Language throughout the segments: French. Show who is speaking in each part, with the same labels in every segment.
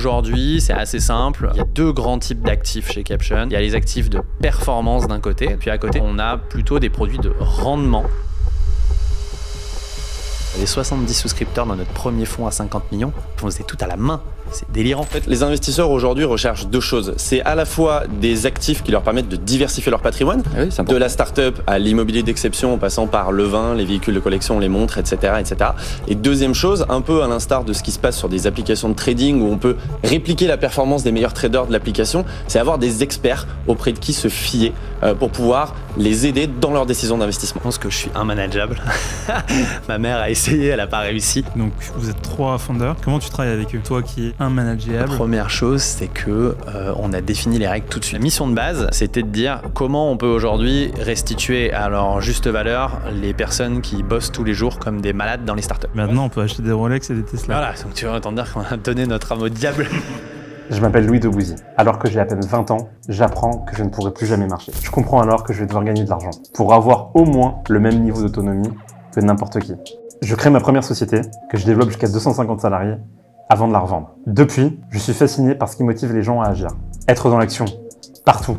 Speaker 1: aujourd'hui, c'est assez simple. Il y a deux grands types d'actifs chez Caption. Il y a les actifs de performance d'un côté, puis à côté, on a plutôt des produits de rendement. Les 70 souscripteurs dans notre premier fonds à 50 millions, on faisait tout à la main. C'est délirant.
Speaker 2: En fait, les investisseurs aujourd'hui recherchent deux choses. C'est à la fois des actifs qui leur permettent de diversifier leur patrimoine, de la start-up à l'immobilier d'exception en passant par le vin, les véhicules de collection, les montres, etc., etc. Et deuxième chose, un peu à l'instar de ce qui se passe sur des applications de trading où on peut répliquer la performance des meilleurs traders de l'application, c'est avoir des experts auprès de qui se fier pour pouvoir les aider dans leurs décisions d'investissement.
Speaker 1: Je pense que je suis immanageable. Ma mère a essayé, elle n'a pas réussi.
Speaker 3: Donc vous êtes 3 founders. Comment tu travailles avec eux? Toi qui es immanageable.
Speaker 1: La première chose, c'est que on a défini les règles tout de suite. La mission de base, c'était de dire comment on peut aujourd'hui restituer à leur juste valeur les personnes qui bossent tous les jours comme des malades dans les startups.
Speaker 3: Maintenant, on peut acheter des Rolex et des Tesla.
Speaker 1: Voilà, donc tu vas entendre dire qu'on a donné notre âme au diable.
Speaker 4: Je m'appelle Louis Debouzy. Alors que j'ai à peine 20 ans, j'apprends que je ne pourrai plus jamais marcher. Je comprends alors que je vais devoir gagner de l'argent pour avoir au moins le même niveau d'autonomie que n'importe qui. Je crée ma première société, que je développe jusqu'à 250 salariés, avant de la revendre. Depuis, je suis fasciné par ce qui motive les gens à agir. Être dans l'action, partout,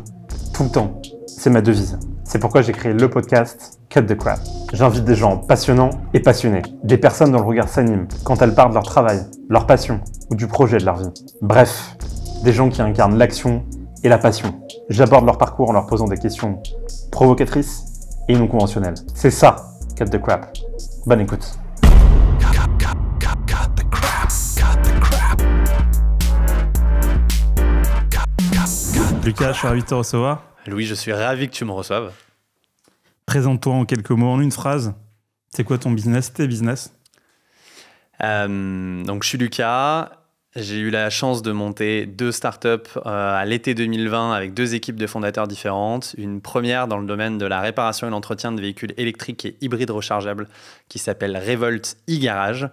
Speaker 4: tout le temps, c'est ma devise. C'est pourquoi j'ai créé le podcast Cut the Crap. J'invite des gens passionnants et passionnés, des personnes dont le regard s'anime quand elles parlent de leur travail, leur passion ou du projet de leur vie. Bref, des gens qui incarnent l'action et la passion. J'aborde leur parcours en leur posant des questions provocatrices et non conventionnelles. C'est ça, Cut the Crap. Bonne écoute.
Speaker 3: Lucas, je suis ravi de te recevoir.
Speaker 1: Louis, je suis ravi que tu me reçoives.
Speaker 3: Présente-toi en quelques mots, en une phrase. C'est quoi ton business, tes business?
Speaker 1: Donc je suis Lucas. J'ai eu la chance de monter 2 startups à l'été 2020 avec 2 équipes de fondateurs différentes. Une première dans le domaine de la réparation et l'entretien de véhicules électriques et hybrides rechargeables qui s'appelle Revolt e-Garage,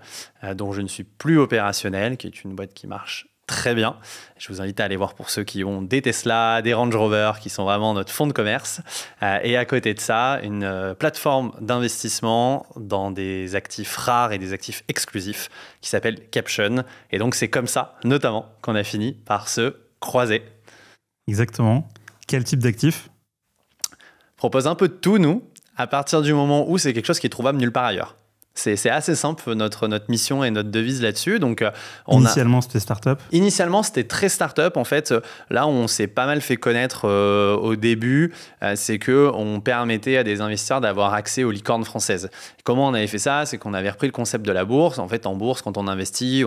Speaker 1: dont je ne suis plus opérationnel, qui est une boîte qui marche très bien. Je vous invite à aller voir pour ceux qui ont des Tesla, des Range Rover, qui sont vraiment notre fonds de commerce. Et à côté de ça, une plateforme d'investissement dans des actifs rares et des actifs exclusifs qui s'appelle Caption. Et donc, c'est comme ça, notamment, qu'on a fini par se croiser.
Speaker 3: Exactement. Quel type d'actifs?
Speaker 1: On propose un peu de tout, nous, à partir du moment où c'est quelque chose qui est trouvable nulle part ailleurs. C'est assez simple, notre mission et notre devise là-dessus. Donc,
Speaker 3: initialement, c'était start-up?
Speaker 1: Initialement, c'était très start-up. En fait, là où on s'est pas mal fait connaître au début, c'est qu'on permettait à des investisseurs d'avoir accès aux licornes françaises. Comment on avait fait ça? C'est qu'on avait repris le concept de la bourse. En fait, en bourse, quand on n'investit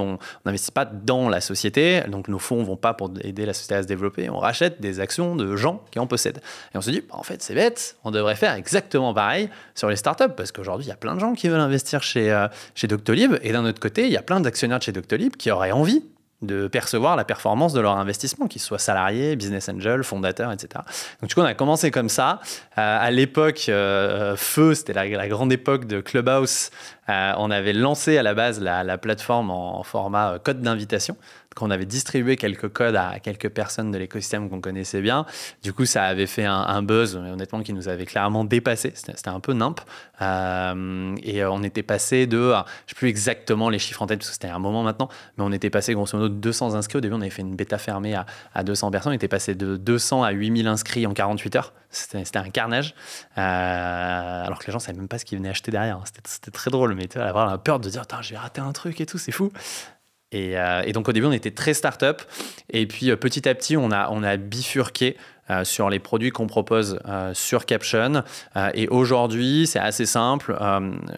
Speaker 1: pas dans la société. Donc, nos fonds ne vont pas pour aider la société à se développer. On rachète des actions de gens qui en possèdent. Et on se dit, en fait, c'est bête. On devrait faire exactement pareil sur les startups. Parce qu'aujourd'hui, il y a plein de gens qui veulent investir chez Doctolib, et d'un autre côté, il y a plein d'actionnaires de chez Doctolib qui auraient envie de percevoir la performance de leur investissement, qu'ils soient salariés, business angels, fondateurs, etc. Donc du coup, on a commencé comme ça. À l'époque, Feu, c'était la grande époque de Clubhouse. On avait lancé à la base la plateforme en format code d'invitation. On avait distribué quelques codes à quelques personnes de l'écosystème qu'on connaissait bien. Du coup, ça avait fait un buzz, honnêtement, qui nous avait clairement dépassé. C'était un peu nimp. Et on était passé de, je ne sais plus exactement les chiffres en tête, parce que c'était un moment maintenant, mais on était passé grosso modo de 200 inscrits. Au début, on avait fait une bêta fermée à 200 personnes. On était passé de 200 à 8000 inscrits en 48 heures. C'était un carnage. Alors que les gens ne savaient même pas ce qu'ils venaient acheter derrière. C'était très drôle, mais tu vois, avoir la peur de dire, je vais rater un truc et tout, c'est fou. Et donc au début, on était très start-up. Et puis petit à petit, on a bifurqué sur les produits qu'on propose sur Caption. Et aujourd'hui, c'est assez simple.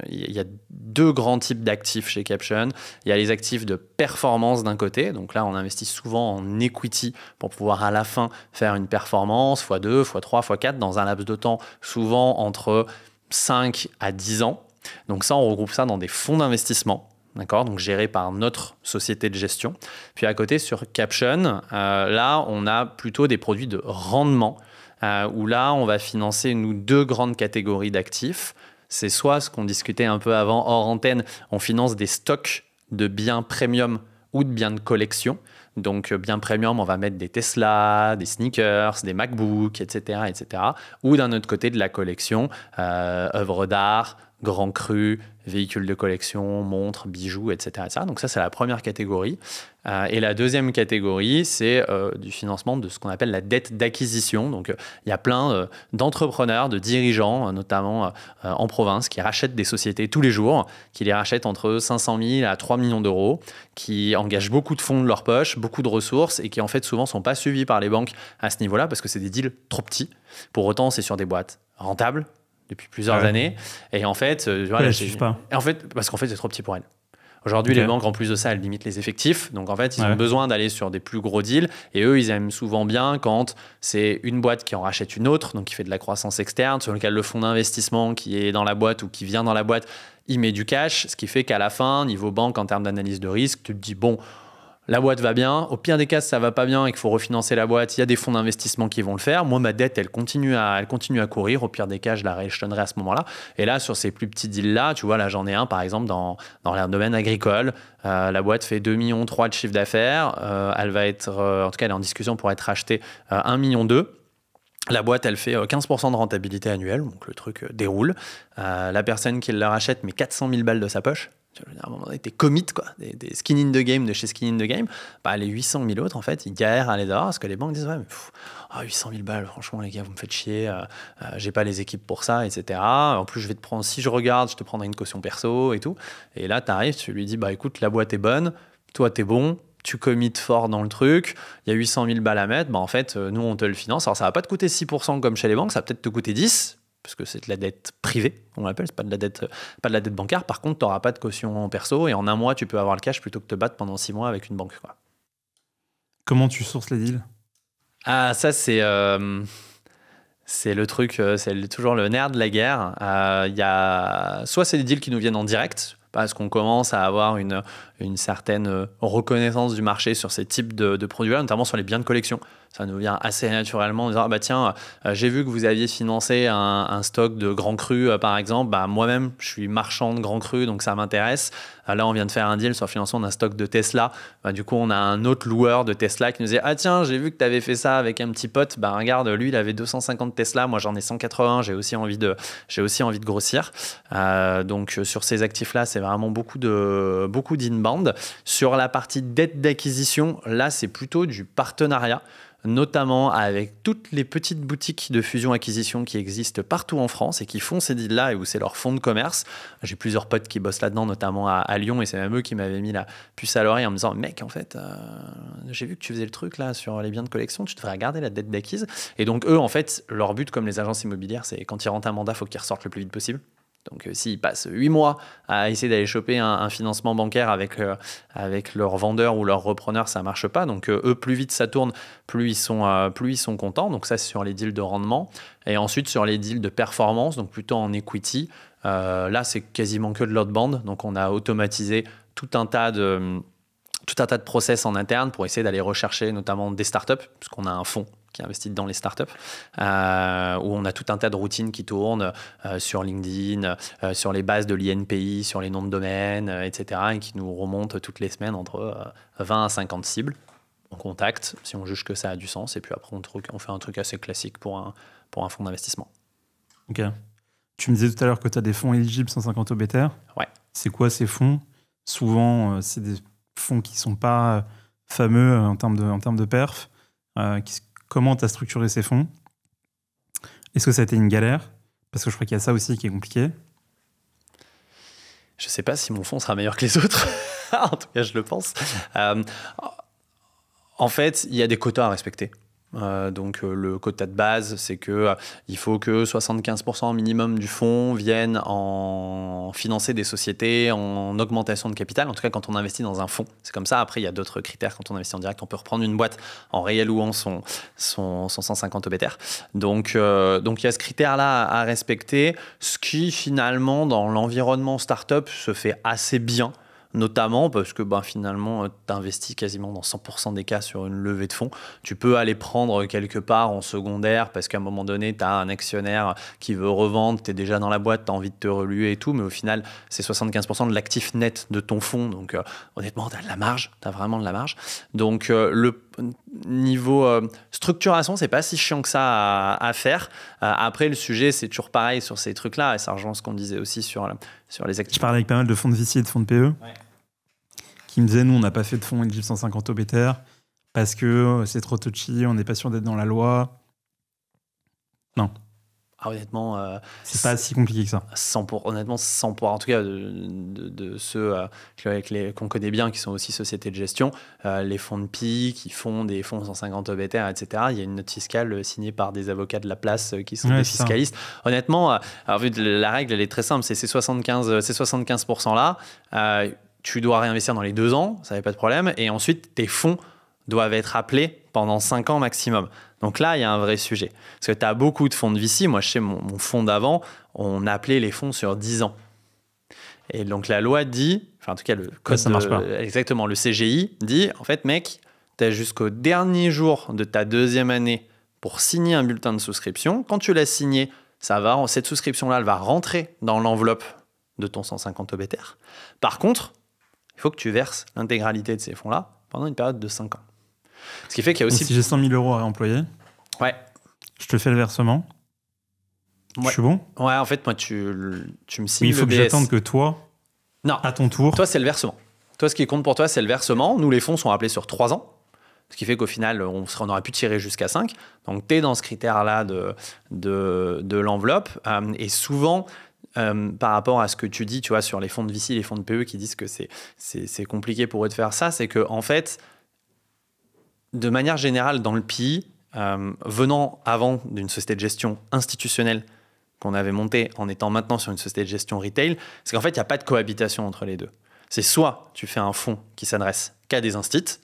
Speaker 1: Il y a 2 grands types d'actifs chez Caption. Il y a les actifs de performance d'un côté. Donc là, on investit souvent en equity pour pouvoir à la fin faire une performance x2, x3, x4 dans un laps de temps, souvent entre 5 à 10 ans. Donc ça, on regroupe ça dans des fonds d'investissement. D'accord, donc géré par notre société de gestion. Puis à côté, sur Caption, là, on a plutôt des produits de rendement, où là, on va financer, nous, 2 grandes catégories d'actifs. C'est soit ce qu'on discutait un peu avant, hors antenne, on finance des stocks de biens premium ou de biens de collection. Donc, biens premium, on va mettre des Tesla, des sneakers, des MacBooks, etc., etc. Ou d'un autre côté, de la collection, œuvres d'art, grands crus, véhicules de collection, montres, bijoux, etc. etc. Donc ça, c'est la première catégorie. Et la deuxième catégorie, c'est du financement de ce qu'on appelle la dette d'acquisition. Donc il y a plein d'entrepreneurs, de dirigeants, notamment en province, qui rachètent des sociétés tous les jours, qui les rachètent entre 500 000 à 3 millions d'euros, qui engagent beaucoup de fonds de leur poche, beaucoup de ressources, et qui en fait souvent ne sont pas suivis par les banques à ce niveau-là, parce que c'est des deals trop petits. Pour autant, c'est sur des boîtes rentables, depuis plusieurs années. Et en fait, voilà,
Speaker 3: pas.
Speaker 1: Et en fait, parce qu'en fait, c'est trop petit pour elles. Aujourd'hui, les banques, en plus de ça, elles limitent les effectifs. Donc, en fait, ils ont besoin d'aller sur des plus gros deals. Et eux, ils aiment souvent bien quand c'est une boîte qui en rachète une autre, donc qui fait de la croissance externe, sur lequel le fonds d'investissement qui est dans la boîte ou qui vient dans la boîte, il met du cash. Ce qui fait qu'à la fin, niveau banque, en termes d'analyse de risque, tu te dis, bon, la boîte va bien. Au pire des cas, ça va pas bien et qu'il faut refinancer la boîte, il y a des fonds d'investissement qui vont le faire. Moi, ma dette, elle continue à courir. Au pire des cas, je la rééchelonnerai à ce moment-là. Et là, sur ces plus petits deals-là, tu vois, là, j'en ai un, par exemple, dans le domaine agricole. La boîte fait 2,3 millions de chiffre d'affaires. Elle va être, en tout cas, elle est en discussion pour être rachetée 1,2 million. La boîte, elle fait 15% de rentabilité annuelle, donc le truc déroule. La personne qui la rachète met 400 000 balles de sa poche. À un moment donné, t'es commit, quoi, des skin in the game de chez Skin in the Game. Bah, les 800 000 autres, en fait, ils galèrent à les avoir parce que les banques disent, ouais, mais 800 000 balles, franchement, les gars, vous me faites chier, j'ai pas les équipes pour ça, etc. En plus, je vais te prendre, si je regarde, je te prendrai une caution perso et tout. Et là, t'arrives, tu lui dis, bah écoute, la boîte est bonne, toi, t'es bon, tu commit fort dans le truc, il y a 800 000 balles à mettre, bah en fait, nous, on te le finance. Alors, ça va pas te coûter 6% comme chez les banques, ça va peut-être te coûter 10%. Parce que c'est de la dette privée, on l'appelle, c'est pas de la dette bancaire. Par contre, tu n'auras pas de caution en perso et en un mois, tu peux avoir le cash plutôt que te battre pendant 6 mois avec une banque, quoi.
Speaker 3: Comment tu sources les deals?
Speaker 1: Ah, ça, c'est le truc, c'est toujours le nerf de la guerre. Soit c'est des deals qui nous viennent en direct, parce qu'on commence à avoir une certaine reconnaissance du marché sur ces types de produits-là, notamment sur les biens de collection. Ça nous vient assez naturellement en disant, ah bah tiens, j'ai vu que vous aviez financé un stock de grands crus, par exemple. Bah, moi-même, je suis marchand de grands crus, donc ça m'intéresse. Là, on vient de faire un deal sur le financement d'un stock de Tesla. Bah, du coup, on a un autre loueur de Tesla qui nous dit, ah tiens, j'ai vu que tu avais fait ça avec un petit pote. Bah, regarde, lui, il avait 250 Tesla. Moi, j'en ai 180. J'ai aussi envie de grossir. Donc, sur ces actifs-là, c'est vraiment beaucoup d'inbound. Sur la partie dette d'acquisition, là, c'est plutôt du partenariat, notamment avec toutes les petites boutiques de fusion-acquisition qui existent partout en France et qui font ces deals-là et où c'est leur fonds de commerce. J'ai plusieurs potes qui bossent là-dedans, notamment à Lyon, et c'est même eux qui m'avaient mis la puce à l'oreille en me disant, mec, en fait, j'ai vu que tu faisais le truc là sur les biens de collection, tu devrais regarder la dette d'acquise. Et donc eux, en fait, leur but, comme les agences immobilières, c'est quand ils rentrent un mandat, il faut qu'ils ressortent le plus vite possible. Donc, s'ils passent 8 mois à essayer d'aller choper un financement bancaire avec leur vendeur ou leur repreneur, ça ne marche pas. Donc, eux, plus vite ça tourne, plus ils sont contents. Donc, ça, c'est sur les deals de rendement. Et ensuite, sur les deals de performance, donc plutôt en equity, là, c'est quasiment que de l'outbound. Donc, on a automatisé tout un tas de process en interne pour essayer d'aller rechercher notamment des startups, puisqu'on a un fonds qui investit dans les startups, où on a tout un tas de routines qui tournent sur LinkedIn, sur les bases de l'INPI, sur les noms de domaine, etc., et qui nous remontent toutes les semaines entre 20 à 50 cibles. On contacte si on juge que ça a du sens, et puis après on fait un truc assez classique pour un fonds d'investissement.
Speaker 3: Ok. Tu me disais tout à l'heure que tu as des fonds éligibles 150 OBTR.
Speaker 1: Ouais. C'est
Speaker 3: quoi ces fonds? Souvent, c'est des fonds qui ne sont pas fameux en termes de perf. Comment tu as structuré ces fonds? Est-ce que ça a été une galère? Parce que je crois qu'il y a ça aussi qui est compliqué.
Speaker 1: Je ne sais pas si mon fonds sera meilleur que les autres. En tout cas, je le pense. En fait, il y a des quotas à respecter. Donc le quota de base, c'est que il faut que 75% minimum du fonds viennent en financer des sociétés en augmentation de capital. En tout cas, quand on investit dans un fonds, c'est comme ça. Après, il y a d'autres critères. Quand on investit en direct, on peut reprendre une boîte en réel ou en son 150 OBTR. Donc il y a ce critère-là à respecter, ce qui finalement dans l'environnement startup se fait assez bien. notamment parce que finalement, tu investis quasiment dans 100% des cas sur une levée de fonds. Tu peux aller prendre quelque part en secondaire parce qu'à un moment donné, tu as un actionnaire qui veut revendre, tu es déjà dans la boîte, tu as envie de te reluer et tout, mais au final, c'est 75% de l'actif net de ton fonds. Donc, honnêtement, tu as de la marge, tu as vraiment de la marge. Donc, le niveau structuration, c'est pas si chiant que ça à faire. Après, le sujet, c'est toujours pareil sur ces trucs-là, et ça rejoint ce qu'on disait aussi sur les actifs.
Speaker 3: Je parlais avec pas mal de fonds de VC et de fonds de PE qui me disaient, nous, on n'a pas fait de fonds éligibles 150 OBTR parce que c'est trop touchy, on n'est pas sûr d'être dans la loi. Non.
Speaker 1: Honnêtement,
Speaker 3: c'est pas si compliqué que ça.
Speaker 1: Honnêtement, 100%, en tout cas de ceux qu'on connaît bien, qui sont aussi sociétés de gestion, les fonds de PI qui font des fonds 150 OBTR, etc. Il y a une note fiscale signée par des avocats de la place qui sont des fiscalistes. Honnêtement, la règle, elle est très simple, c'est ces 75%-là, tu dois réinvestir dans les 2 ans, ça n'avait pas de problème, et ensuite tes fonds doivent être appelés pendant 5 ans maximum. Donc là, il y a un vrai sujet. Parce que tu as beaucoup de fonds de VC. Moi, je sais, mon fonds d'avant, on appelait les fonds sur 10 ans. Et donc la loi dit, enfin en tout cas le code,
Speaker 3: ça marche pas.
Speaker 1: Exactement, le CGI dit, en fait, mec, tu as jusqu'au dernier jour de ta 2e année pour signer un bulletin de souscription. Quand tu l'as signé, cette souscription-là, elle va rentrer dans l'enveloppe de ton 150 OBTR. Par contre, il faut que tu verses l'intégralité de ces fonds-là pendant une période de 5 ans. Ce qui fait qu'il y a aussi...
Speaker 3: Donc, si j'ai 100 000 € à réemployer, je te fais le versement. Je suis bon?
Speaker 1: Ouais, en fait, moi, tu me signes
Speaker 3: il faut
Speaker 1: le
Speaker 3: que
Speaker 1: BS.
Speaker 3: j'attende que toi, à ton tour...
Speaker 1: Toi, c'est le versement. Toi, ce qui compte pour toi, c'est le versement. Nous, les fonds sont appelés sur 3 ans. Ce qui fait qu'au final, on aurait pu tirer jusqu'à 5. Donc, tu es dans ce critère-là de l'enveloppe. Et souvent... par rapport à ce que tu dis, tu vois, sur les fonds de VC, les fonds de PE qui disent que c'est compliqué pour eux de faire ça, c'est que en fait, de manière générale, dans le PI, venant avant d'une société de gestion institutionnelle qu'on avait montée en étant maintenant sur une société de gestion retail, c'est qu'en fait, il n'y a pas de cohabitation entre les deux. C'est soit tu fais un fonds qui s'adresse qu'à des instits,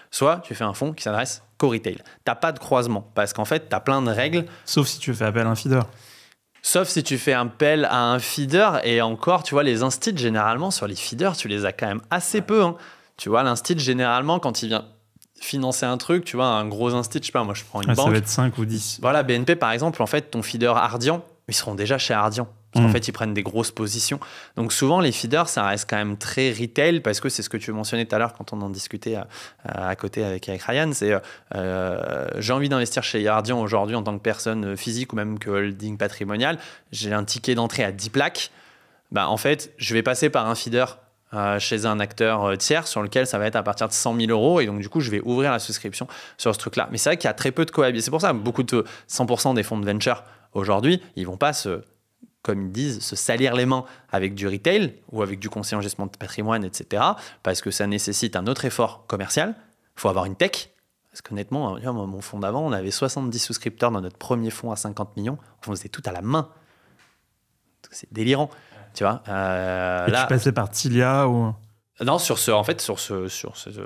Speaker 1: soit tu fais un fonds qui s'adresse qu'au retail. Tu n'as pas de croisement parce qu'en fait, tu as plein de règles.
Speaker 3: Sauf si tu fais appel à un feeder.
Speaker 1: Sauf si tu fais appel à un feeder, et encore, tu vois, les instits, généralement, sur les feeders, tu les as quand même assez peu. Hein. Tu vois, l'instit, généralement, quand il vient financer un truc, tu vois, un gros instit, je sais pas, moi, je prends une banque.
Speaker 3: Ça va être 5 ou 10.
Speaker 1: Voilà, BNP, par exemple, en fait, ton feeder Ardian, ils seront déjà chez Ardian. Parce qu'en fait, ils prennent des grosses positions. Donc, souvent, les feeders, ça reste quand même très retail parce que c'est ce que tu mentionnais tout à l'heure quand on en discutait à côté avec Ryan. C'est j'ai envie d'investir chez Ardian aujourd'hui en tant que personne physique ou même que holding patrimonial. J'ai un ticket d'entrée à 10 plaques. En fait, je vais passer par un feeder chez un acteur tiers sur lequel ça va être à partir de 100 000 €. Et donc, du coup, je vais ouvrir la souscription sur ce truc-là. Mais c'est vrai qu'il y a très peu de cohabitation. C'est pour ça que beaucoup de 100% des fonds de venture aujourd'hui, ils vont pas comme ils disent, se salir les mains avec du retail ou avec du conseiller en gestion de patrimoine, etc. Parce que ça nécessite un autre effort commercial. Il faut avoir une tech. Parce qu'honnêtement, mon fonds d'avant, on avait 70 souscripteurs dans notre premier fonds à 50 millions. On faisait tout à la main. C'est délirant. Tu vois,
Speaker 3: et là, tu passais par Tilia ou...
Speaker 1: Non,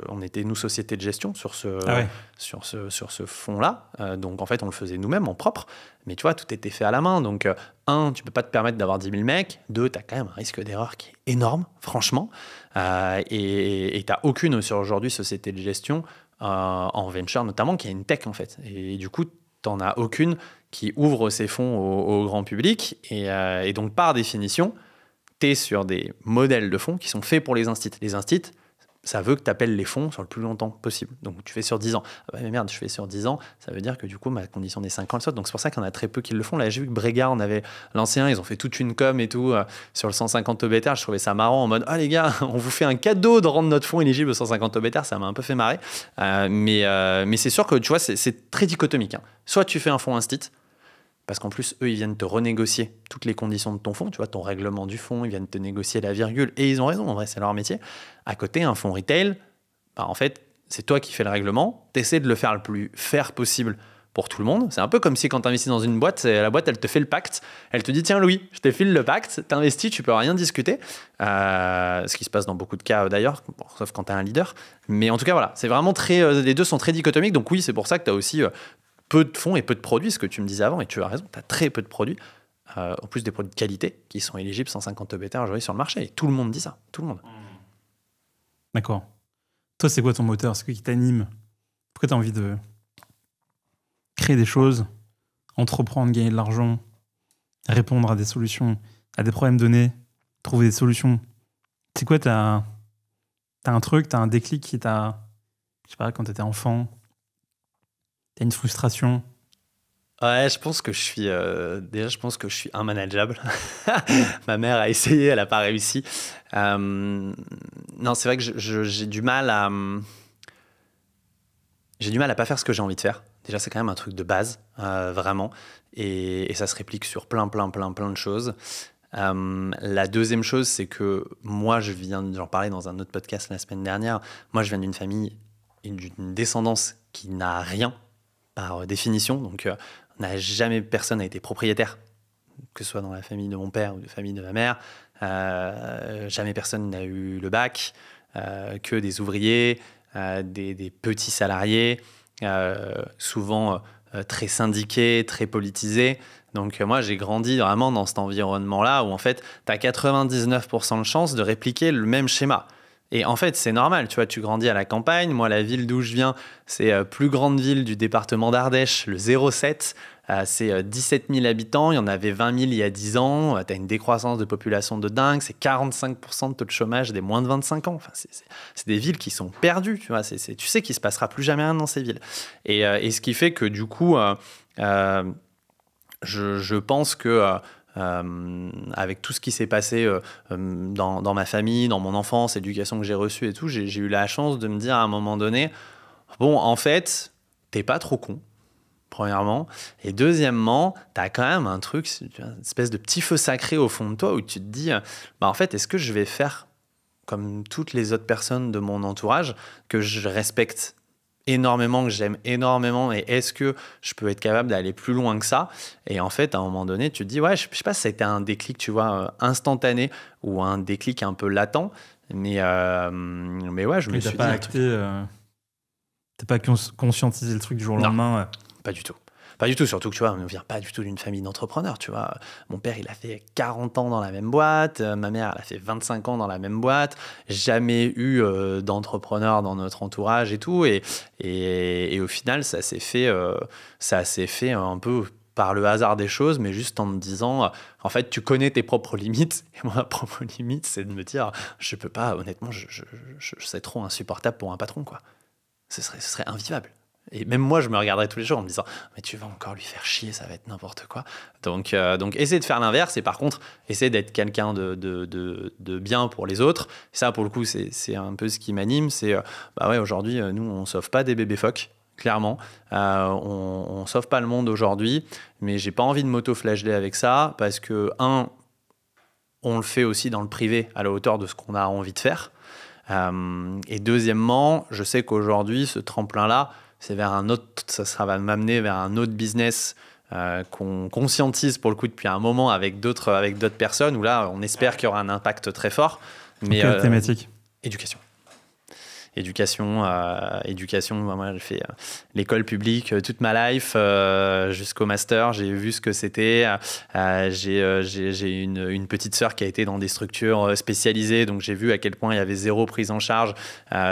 Speaker 1: on était nous société de gestion sur ce fonds-là. Donc en fait, on le faisait nous-mêmes en propre. Mais tu vois, tout était fait à la main. Donc 1, tu peux pas te permettre d'avoir 10 000 mecs. 2, tu as quand même un risque d'erreur qui est énorme, franchement. Et tu n'as aucune sur aujourd'hui société de gestion en venture notamment qui a une tech en fait. Et du coup, tu n'en as aucune qui ouvre ses fonds au grand public. Et donc par définition, sur des modèles de fonds qui sont faits pour les instits. Les instits, ça veut que tu appelles les fonds sur le plus longtemps possible. Donc, tu fais sur 10 ans. Mais merde, je fais sur 10 ans, ça veut dire que du coup, ma condition des 5 ans, elle saute. Donc, c'est pour ça qu'il y en a très peu qui le font. Là, j'ai vu que Brega, on avait l'ancien, ils ont fait toute une com et tout sur le 150 OBTR. Je trouvais ça marrant en mode, les gars, on vous fait un cadeau de rendre notre fonds éligible au 150 OBTR. Ça m'a un peu fait marrer. Mais c'est sûr que, tu vois, c'est très dichotomique. Hein. Soit tu fais un fonds instit, parce qu'en plus, eux, ils viennent te renégocier toutes les conditions de ton fonds. Tu vois, ton règlement du fonds, ils viennent te négocier la virgule. Et ils ont raison, en vrai, c'est leur métier. À côté, un fonds retail, en fait, c'est toi qui fais le règlement. Tu essaies de le faire le plus fair possible pour tout le monde. C'est un peu comme si quand tu investis dans une boîte, la boîte, elle te fait le pacte. Elle te dit, tiens, Louis, je te file le pacte. Tu investis, tu peux rien discuter. Ce qui se passe dans beaucoup de cas, d'ailleurs, sauf quand tu es un leader. Mais en tout cas, voilà, c'est vraiment les deux sont très dichotomiques. Donc oui, c'est pour ça que tu as aussi... peu de fonds et peu de produits, ce que tu me disais avant, et tu as raison, tu as très peu de produits, en plus des produits de qualité qui sont éligibles 150 EBTR aujourd'hui sur le marché. Et tout le monde dit ça, tout le monde.
Speaker 3: D'accord. Toi, c'est quoi ton moteur? C'est quoi qui t'anime? Pourquoi tu as envie de créer des choses, entreprendre, gagner de l'argent, répondre à des solutions, à des problèmes donnés, trouver des solutions? C'est quoi, t'as un truc, t'as un déclic qui t'a... Je sais pas, quand t'étais enfant, t'as une frustration?
Speaker 1: Ouais, je pense que je suis déjà, je pense que je suis immanageable. Ma mère a essayé, elle n'a pas réussi. Non, c'est vrai que j'ai du mal à pas faire ce que j'ai envie de faire. Déjà, c'est quand même un truc de base, vraiment, et ça se réplique sur plein de choses. La deuxième chose, c'est que moi, j'en parlais dans un autre podcast la semaine dernière. Moi, je viens d'une famille et d'une descendance qui n'a rien par définition, donc personne n'a été propriétaire, que ce soit dans la famille de mon père ou de la famille de ma mère. Jamais personne n'a eu le bac, que des ouvriers, des petits salariés, souvent très syndiqués, très politisés. Donc moi, j'ai grandi vraiment dans cet environnement-là où en fait, tu as 99% de chances de répliquer le même schéma. Et en fait, c'est normal, tu vois, tu grandis à la campagne. Moi, la ville d'où je viens, c'est la plus grande ville du département d'Ardèche, le 07. C'est 17 000 habitants, il y en avait 20 000 il y a 10 ans. Tu as une décroissance de population de dingue, c'est 45% de taux de chômage des moins de 25 ans. Enfin, c'est des villes qui sont perdues, tu vois. Tu sais qu'il ne se passera plus jamais rien dans ces villes. Et ce qui fait que du coup, je pense que... avec tout ce qui s'est passé dans ma famille, dans mon enfance, l'éducation que j'ai reçue et tout, j'ai eu la chance de me dire à un moment donné, bon, en fait, t'es pas trop con, premièrement, et deuxièmement, t'as quand même un truc, une espèce de petit feu sacré au fond de toi où tu te dis, bah, en fait, est-ce que je vais faire comme toutes les autres personnes de mon entourage que je respecte énormément, que j'aime énormément, et est-ce que je peux être capable d'aller plus loin que ça? Et en fait, à un moment donné, tu te dis, ouais, je sais pas si ça a été un déclic, tu vois, instantané ou un déclic un peu latent, mais ouais, je me suis dit...
Speaker 3: T'as pas conscientisé le truc du jour au lendemain?
Speaker 1: Pas du tout. Pas du tout, surtout que tu vois, on ne vient pas du tout d'une famille d'entrepreneurs, tu vois. Mon père, il a fait 40 ans dans la même boîte, ma mère, elle a fait 25 ans dans la même boîte, jamais eu d'entrepreneur dans notre entourage et tout, et au final, ça s'est fait un peu par le hasard des choses, mais juste en me disant, en fait, tu connais tes propres limites, et moi, ma propre limite, c'est de me dire, je peux pas, honnêtement, je serais trop insupportable pour un patron, quoi. Ce serait invivable. Et même moi, je me regarderais tous les jours en me disant « Mais tu vas encore lui faire chier, ça va être n'importe quoi. » Donc, essayer de faire l'inverse et par contre, essayer d'être quelqu'un de bien pour les autres. Et ça, pour le coup, c'est un peu ce qui m'anime. C'est, bah ouais, aujourd'hui, nous, on ne sauve pas des bébés phoques, clairement. On ne sauve pas le monde aujourd'hui, mais j'ai pas envie de m'auto-flageller avec ça parce que, on le fait aussi dans le privé à la hauteur de ce qu'on a envie de faire. Et deuxièmement, je sais qu'aujourd'hui, ce tremplin-là, c'est vers un autre, ça va m'amener vers un autre business qu'on conscientise pour le coup depuis un moment avec d'autres personnes, où là, on espère qu'il y aura un impact très fort. Mais
Speaker 3: quelle thématique?
Speaker 1: Éducation, moi j'ai fait l'école publique toute ma life jusqu'au master, j'ai vu ce que c'était. J'ai une petite sœur qui a été dans des structures spécialisées, donc j'ai vu à quel point il y avait zéro prise en charge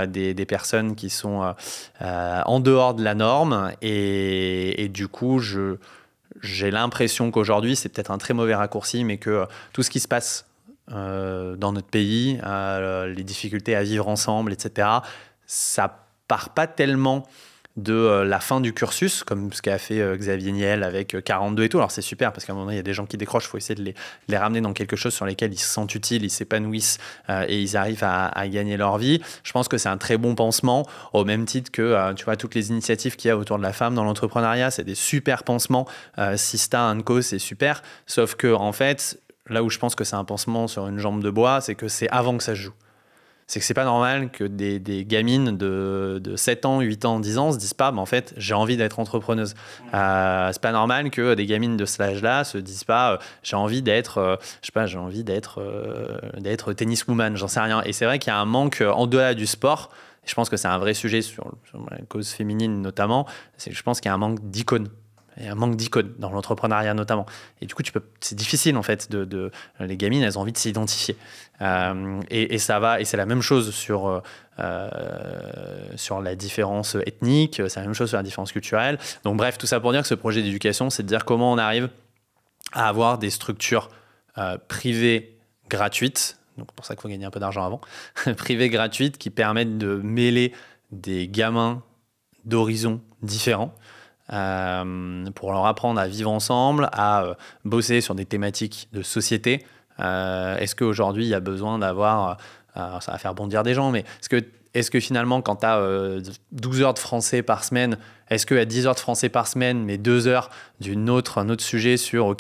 Speaker 1: des personnes qui sont en dehors de la norme, et du coup j'ai l'impression qu'aujourd'hui, c'est peut-être un très mauvais raccourci, mais que tout ce qui se passe dans notre pays, les difficultés à vivre ensemble, etc., ça part pas tellement de la fin du cursus, comme ce qu'a fait Xavier Niel avec 42 et tout. Alors c'est super, parce qu'à un moment donné, il y a des gens qui décrochent, il faut essayer de les ramener dans quelque chose sur lesquels ils se sentent utiles, ils s'épanouissent et ils arrivent à gagner leur vie. Je pense que c'est un très bon pansement, au même titre que tu vois, toutes les initiatives qu'il y a autour de la femme dans l'entrepreneuriat, c'est des super pansements. Sista & Co, c'est super, sauf que en fait, là où je pense que c'est un pansement sur une jambe de bois, c'est que c'est avant que ça se joue. C'est que c'est pas normal que des gamines de 7 ans, 8 ans, 10 ans se disent pas, en fait, j'ai envie d'être entrepreneuse. C'est pas normal que des gamines de cet âge-là se disent pas, j'ai envie d'être, d'être tenniswoman, j'en sais rien. Et c'est vrai qu'il y a un manque en delà du sport. Je pense que c'est un vrai sujet sur la cause féminine notamment. C'est que je pense qu'il y a un manque d'icônes Il y a un manque d'icônes dans l'entrepreneuriat notamment. Et du coup, c'est difficile en fait. Les gamines, elles ont envie de s'identifier. Et ça va. Et c'est la même chose sur la différence ethnique. C'est la même chose sur la différence culturelle. Donc bref, tout ça pour dire que ce projet d'éducation, c'est de dire comment on arrive à avoir des structures privées gratuites. Donc pour ça qu'il faut gagner un peu d'argent avant. Privées gratuites qui permettent de mêler des gamins d'horizons différents. Pour leur apprendre à vivre ensemble, à bosser sur des thématiques de société. Est-ce qu'aujourd'hui, il y a besoin d'avoir... ça va faire bondir des gens, mais est-ce que finalement, quand tu as 12 heures de français par semaine, est-ce qu'à 10 heures de français par semaine, mais 2 heures d'un autre sujet sur,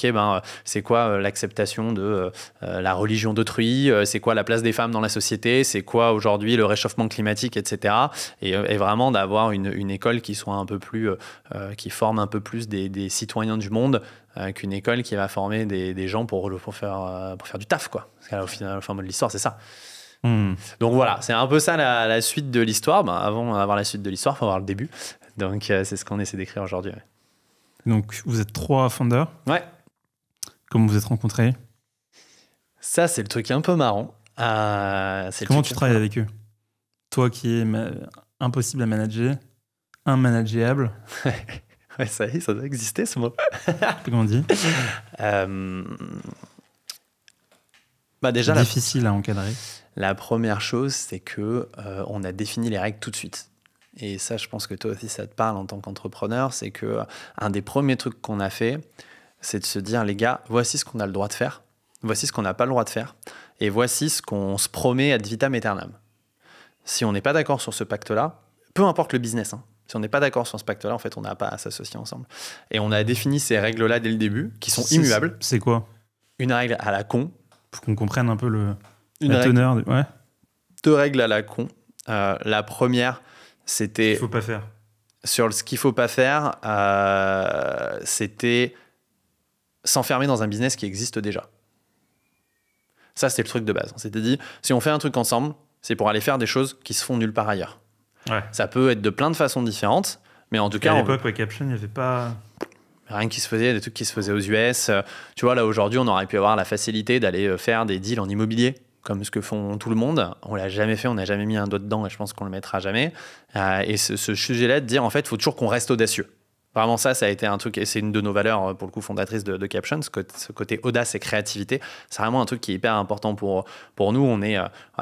Speaker 1: c'est quoi l'acceptation de la religion d'autrui, c'est quoi la place des femmes dans la société, c'est quoi aujourd'hui le réchauffement climatique, etc. Et vraiment d'avoir une école qui soit un peu plus, qui forme un peu plus des citoyens du monde qu'une école qui va former des gens pour faire du taf, quoi. Parce qu'au final, le fin mot de l'histoire, c'est ça. Donc voilà, c'est un peu ça la suite de l'histoire. Avant d'avoir la suite de l'histoire, il faut avoir le début. Donc c'est ce qu'on essaie d'écrire aujourd'hui. Ouais.
Speaker 3: Donc vous êtes 3 founders.
Speaker 1: Ouais.
Speaker 3: Comment vous êtes rencontrés? Ça,
Speaker 1: c'est le truc un peu marrant.
Speaker 3: Comment tu travailles avec eux? Toi qui es impossible à manager, immanageable.
Speaker 1: Ouais, ça y est, ça doit exister ce mot.
Speaker 3: Comment on dit?
Speaker 1: Déjà,
Speaker 3: difficile à encadrer.
Speaker 1: La première chose, c'est que on a défini les règles tout de suite. Et ça, je pense que toi aussi, ça te parle en tant qu'entrepreneur. C'est que un des premiers trucs qu'on a fait, c'est de se dire, les gars, voici ce qu'on a le droit de faire, voici ce qu'on n'a pas le droit de faire, et voici ce qu'on se promet ad vitam aeternam. Si on n'est pas d'accord sur ce pacte-là, peu importe le business, si on n'est pas d'accord sur ce pacte-là, en fait, on n'a pas à s'associer ensemble. Et on a défini ces règles-là dès le début, qui sont immuables.
Speaker 3: C'est quoi?
Speaker 1: Une règle à la con.
Speaker 3: Pour qu'on comprenne un peu la teneur. Ouais.
Speaker 1: 2 règles à la con. La première, c'était...
Speaker 3: Ce qu'il ne faut pas faire.
Speaker 1: Sur ce qu'il ne faut pas faire, c'était s'enfermer dans un business qui existe déjà. Ça, c'était le truc de base. On s'était dit, si on fait un truc ensemble, c'est pour aller faire des choses qui se font nulle part ailleurs.
Speaker 3: Ouais.
Speaker 1: Ça peut être de plein de façons différentes, mais en tout cas...
Speaker 3: À l'époque, Caption, il n'y avait pas...
Speaker 1: Rien qui se faisait, des trucs qui se faisaient aux US. Tu vois, là, aujourd'hui, on aurait pu avoir la facilité d'aller faire des deals en immobilier, comme ce que font tout le monde. On l'a jamais fait, on n'a jamais mis un doigt dedans, et je pense qu'on le mettra jamais. Et ce sujet-là, de dire, en fait, il faut toujours qu'on reste audacieux. Vraiment, ça a été un truc, et c'est une de nos valeurs, pour le coup, fondatrices de Caption, ce côté audace et créativité. C'est vraiment un truc qui est hyper important pour nous. On est,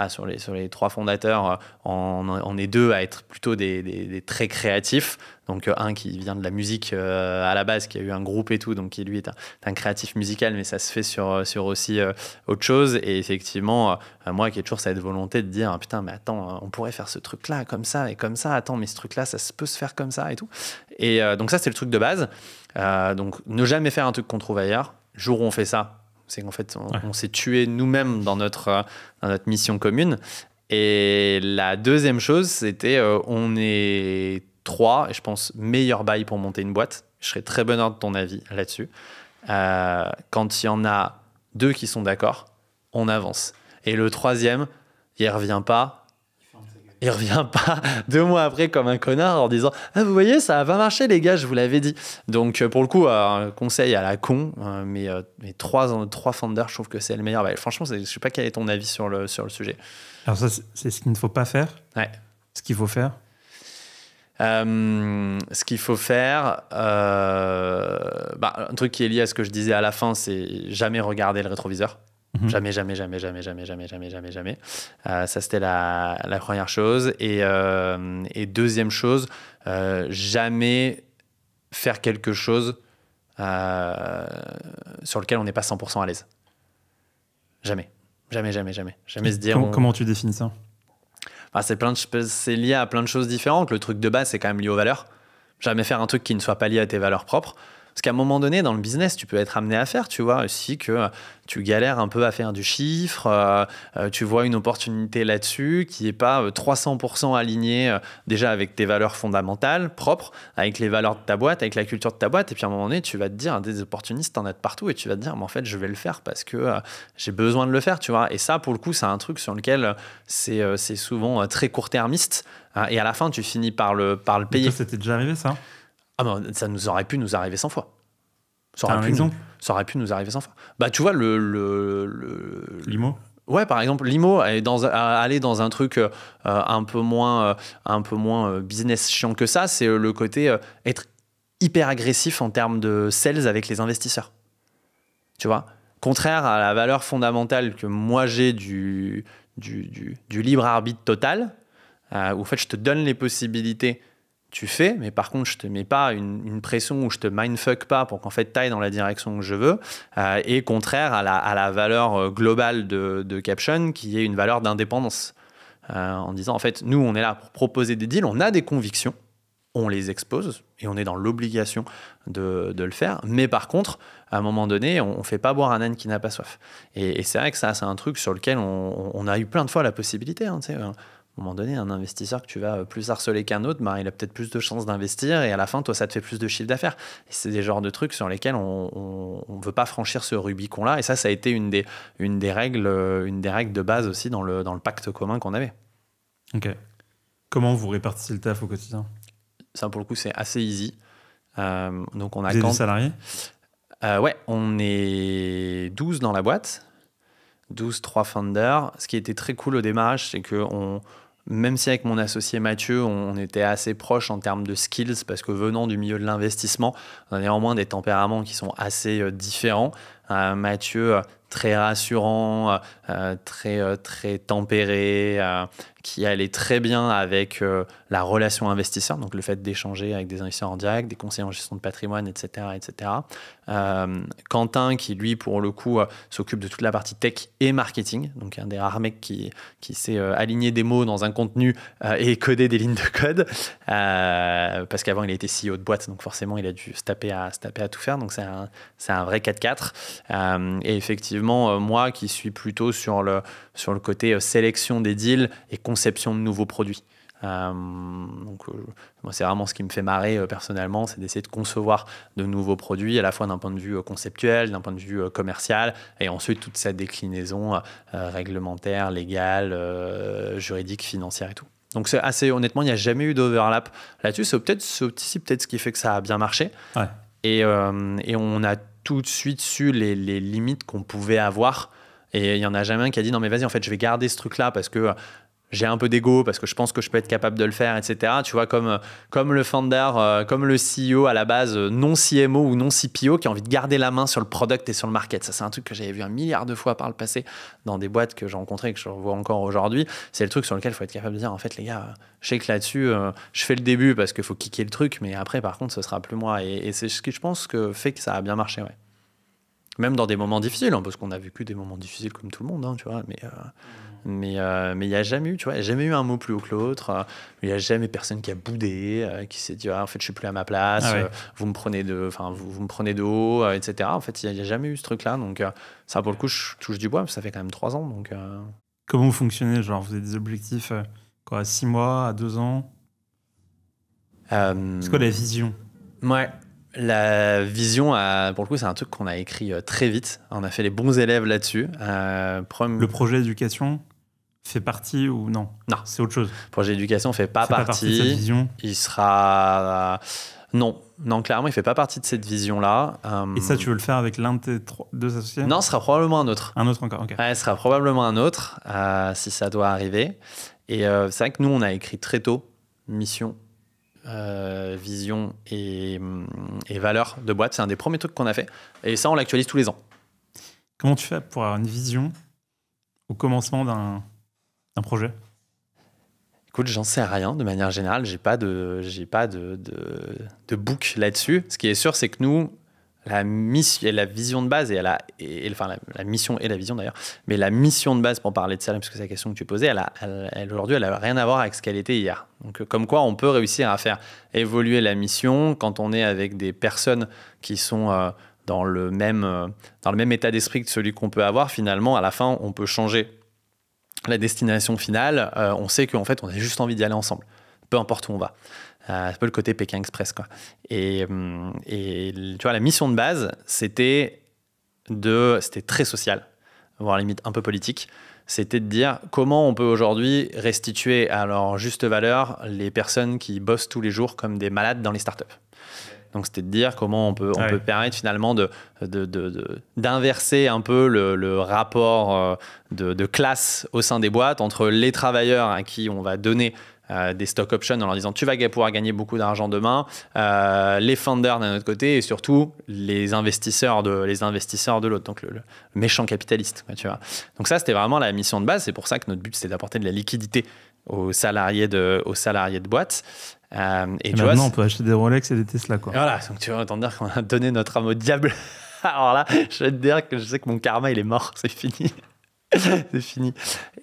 Speaker 1: sur les 3 fondateurs, on est 2 à être plutôt des très créatifs. Donc un qui vient de la musique à la base, qui a eu un groupe et tout, donc qui lui est un créatif musical, mais ça se fait sur aussi autre chose. Et effectivement, moi qui ai toujours cette volonté de dire putain, mais attends, on pourrait faire ce truc-là comme ça et comme ça. Attends, mais ce truc-là, ça peut se faire comme ça et tout. Et donc ça, c'est le truc de base. Donc ne jamais faire un truc qu'on trouve ailleurs. Le jour où on fait ça, c'est qu'en fait, on s'est tué nous-mêmes dans notre mission commune. Et la deuxième chose, c'était on est 3, et je pense meilleur bail pour monter une boîte. Je serais très bonheur de ton avis là-dessus. Quand il y en a 2 qui sont d'accord, on avance. Et le 3e, il revient pas. Il revient pas 2 mois après comme un connard en disant vous voyez, ça va marcher les gars, je vous l'avais dit. Donc pour le coup, un conseil à la con, mais 3 founders, je trouve que c'est le meilleur bail. Franchement, je sais pas quel est ton avis sur le sujet.
Speaker 3: Alors ça, c'est ce qu'il ne faut pas faire.
Speaker 1: Ouais.
Speaker 3: Ce qu'il faut faire.
Speaker 1: Ce qu'il faut faire, un truc qui est lié à ce que je disais à la fin, c'est jamais regarder le rétroviseur. Jamais. Ça, c'était la première chose. Et deuxième chose, jamais faire quelque chose sur lequel on n'est pas 100% à l'aise. Jamais se dire...
Speaker 3: Comment tu définis ça?
Speaker 1: C'est lié à plein de choses différentes. Le truc de base, c'est quand même lié aux valeurs. Jamais faire un truc qui ne soit pas lié à tes valeurs propres. Parce qu'à un moment donné, dans le business, tu peux être amené à faire, tu vois, aussi que tu galères un peu à faire du chiffre, tu vois une opportunité là-dessus qui n'est pas 300% alignée déjà avec tes valeurs fondamentales, propres, avec les valeurs de ta boîte, avec la culture de ta boîte. Et puis à un moment donné, tu vas te dire, des opportunistes, t'en as de partout, et tu vas te dire, mais en fait, je vais le faire parce que j'ai besoin de le faire, tu vois. Et ça, pour le coup, c'est un truc sur lequel c'est souvent très court-termiste. Et à la fin, tu finis par le payer.
Speaker 3: Toi, c'était déjà arrivé, ça?
Speaker 1: Ah ben, ça nous aurait pu nous arriver 100 fois. Ça
Speaker 3: T'as un exemple?
Speaker 1: Ça aurait pu nous arriver 100 fois. Bah, tu vois,
Speaker 3: Limo?
Speaker 1: Ouais, par exemple, Limo, aller dans un truc un peu moins business chiant que ça, c'est le côté être hyper agressif en termes de sales avec les investisseurs. Tu vois? Contraire à la valeur fondamentale que moi j'ai du libre arbitre total, où en fait je te donne les possibilités, tu fais, mais par contre je te mets pas une pression où je te mindfuck pas pour qu'en fait tu ailles dans la direction que je veux, et contraire à la valeur globale de Caption qui est une valeur d'indépendance. En disant en fait nous on est là pour proposer des deals, on a des convictions, on les expose et on est dans l'obligation de le faire. Mais par contre, à un moment donné, on ne fait pas boire un âne qui n'a pas soif. Et c'est vrai que ça, c'est un truc sur lequel on a eu plein de fois la possibilité. Hein, à un moment donné, un investisseur que tu vas plus harceler qu'un autre, bah, il a peut-être plus de chances d'investir et à la fin, toi, ça te fait plus de chiffre d'affaires. Et c'est des genres de trucs sur lesquels on ne veut pas franchir ce Rubicon-là. Et ça a été une des règles de base aussi dans le pacte commun qu'on avait.
Speaker 3: Ok. Comment vous répartissez le taf au quotidien?
Speaker 1: Ça, pour le coup, c'est assez easy. Donc on a
Speaker 3: Vous avez des salariés?
Speaker 1: Ouais, on est 12 dans la boîte. 3 founders. Ce qui était très cool au démarrage, c'est que même si avec mon associé Mathieu, on était assez proches en termes de skills, parce que venant du milieu de l'investissement, on a néanmoins des tempéraments qui sont assez différents. Mathieu, très rassurant, très tempéré, qui allait très bien avec la relation investisseur, donc le fait d'échanger avec des investisseurs en direct, des conseillers en gestion de patrimoine, etc. etc. Quentin, qui lui, pour le coup, s'occupe de toute la partie tech et marketing, donc un des rares mecs qui sait aligner des mots dans un contenu et coder des lignes de code, parce qu'avant, il a été CEO de boîte, donc forcément, il a dû se taper à tout faire, donc c'est un vrai 4-4. Et effectivement, moi qui suis plutôt sur le côté sélection des deals et conception de nouveaux produits. Moi, c'est vraiment ce qui me fait marrer personnellement, c'est d'essayer de concevoir de nouveaux produits, à la fois d'un point de vue conceptuel, d'un point de vue commercial, et ensuite toute cette déclinaison réglementaire, légale, juridique, financière et tout. Donc c'est assez, honnêtement, il n'y a jamais eu d'overlap là-dessus. C'est peut-être ce qui fait que ça a bien marché.
Speaker 3: Ouais.
Speaker 1: Et on a tout de suite su les limites qu'on pouvait avoir. Et il n'y en a jamais un qui a dit non mais vas-y, en fait je vais garder ce truc-là parce que j'ai un peu d'ego, parce que je pense que je peux être capable de le faire, etc. Tu vois, comme le founder, comme le CEO à la base, non CMO ou non CPO, qui a envie de garder la main sur le product et sur le market. Ça, c'est un truc que j'avais vu 1 milliard de fois par le passé dans des boîtes que j'ai rencontrées et que je revois encore aujourd'hui. C'est le truc sur lequel il faut être capable de dire, en fait, les gars, je sais que là-dessus, je fais le début parce qu'il faut kicker le truc, mais après, par contre, ce sera plus moi. Et c'est ce que je pense que fait que ça a bien marché, ouais. Même dans des moments difficiles, hein, parce qu'on a vécu des moments difficiles comme tout le monde, hein, tu vois, mais il n'y a jamais eu, tu vois, il n'y a jamais eu un mot plus haut que l'autre, il n'y a jamais personne qui a boudé, qui s'est dit, en fait, je suis plus à ma place, vous me prenez de haut, etc. En fait, il n'y a jamais eu ce truc-là, donc ça, pour le coup, je touche du bois, ça fait quand même 3 ans, donc...
Speaker 3: Comment vous fonctionnez? Genre, vous avez des objectifs, à 6 mois, à 2 ans? C'est quoi la vision?
Speaker 1: Ouais. La vision, pour le coup, c'est un truc qu'on a écrit très vite. On a fait les bons élèves là-dessus.
Speaker 3: Le projet d'éducation fait partie ou non? Non, c'est autre chose.
Speaker 1: Le projet d'éducation ne fait pas partie
Speaker 3: de cette vision.
Speaker 1: Il sera... Non, clairement, il ne fait pas partie de cette vision-là.
Speaker 3: Et ça, tu veux le faire avec l'un de tes 2 associés?
Speaker 1: Non, ce sera probablement un autre.
Speaker 3: Un autre encore, ok.
Speaker 1: Ouais, ce sera probablement un autre, si ça doit arriver. Et c'est vrai que nous, on a écrit très tôt mission, vision et valeur de boîte. C'est un des premiers trucs qu'on a fait. Et ça, on l'actualise tous les ans.
Speaker 3: Comment tu fais pour avoir une vision au commencement d'un projet?
Speaker 1: Écoute, j'en sais rien de manière générale. J'ai pas de book là-dessus. Ce qui est sûr, c'est que nous, la vision de base la mission et la vision d'ailleurs, mais la mission de base, pour parler de ça, parce que c'est la question que tu posais, aujourd'hui, elle n'a rien à voir avec ce qu'elle était hier. Donc, comme quoi, on peut réussir à faire évoluer la mission quand on est avec des personnes qui sont dans le même état d'esprit que celui qu'on peut avoir. Finalement, à la fin, on peut changer la destination finale. On sait qu'en fait, on a juste envie d'y aller ensemble, peu importe où on va. C'est un peu le côté Pékin Express, quoi. Et tu vois, la mission de base, c'était très social, voire limite un peu politique. c'était de dire comment on peut aujourd'hui restituer à leur juste valeur les personnes qui bossent tous les jours comme des malades dans les startups. Donc, c'était de dire comment on peut permettre finalement d'inverser un peu le rapport de classe au sein des boîtes entre les travailleurs à qui on va donner des stock options en leur disant tu vas pouvoir gagner beaucoup d'argent demain, les founders d'un autre côté et surtout les investisseurs de l'autre, donc le méchant capitaliste, tu vois. Donc ça, c'était vraiment la mission de base. C'est pour ça que notre but, c'était d'apporter de la liquidité aux salariés de boîte.
Speaker 3: Et maintenant, on peut acheter des Rolex et des Tesla, quoi.
Speaker 1: Voilà, donc tu vas entendre dire qu'on a donné notre âme au diable. Alors là, je vais te dire que je sais que mon karma, il est mort, c'est fini. C'est fini.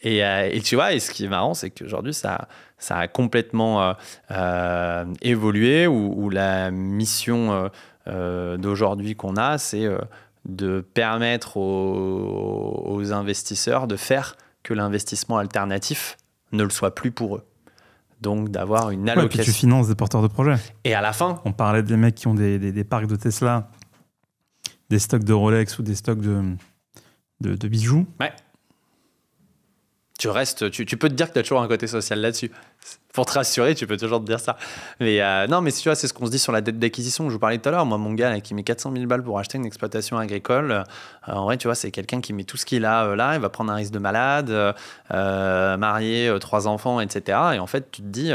Speaker 1: Et tu vois, et ce qui est marrant, c'est qu'aujourd'hui, ça a complètement évolué, où la mission d'aujourd'hui qu'on a, c'est de permettre aux investisseurs de faire que l'investissement alternatif ne le soit plus pour eux. Donc d'avoir une allocation.
Speaker 3: Ouais, puis tu finances des porteurs de projets.
Speaker 1: Et à la fin,
Speaker 3: on parlait des mecs qui ont des parcs de Tesla, des stocks de Rolex ou des stocks de bijoux.
Speaker 1: Ouais. Tu peux te dire que tu as toujours un côté social là-dessus. Pour te rassurer, tu peux toujours te dire ça. Mais non, mais tu vois, c'est ce qu'on se dit sur la dette d'acquisition que je vous parlais tout à l'heure. Moi, mon gars là, qui met 400 000 balles pour acheter une exploitation agricole, en vrai, tu vois, c'est quelqu'un qui met tout ce qu'il a là. Il va prendre un risque de malade, marié, 3 enfants, etc. Et en fait, tu te dis,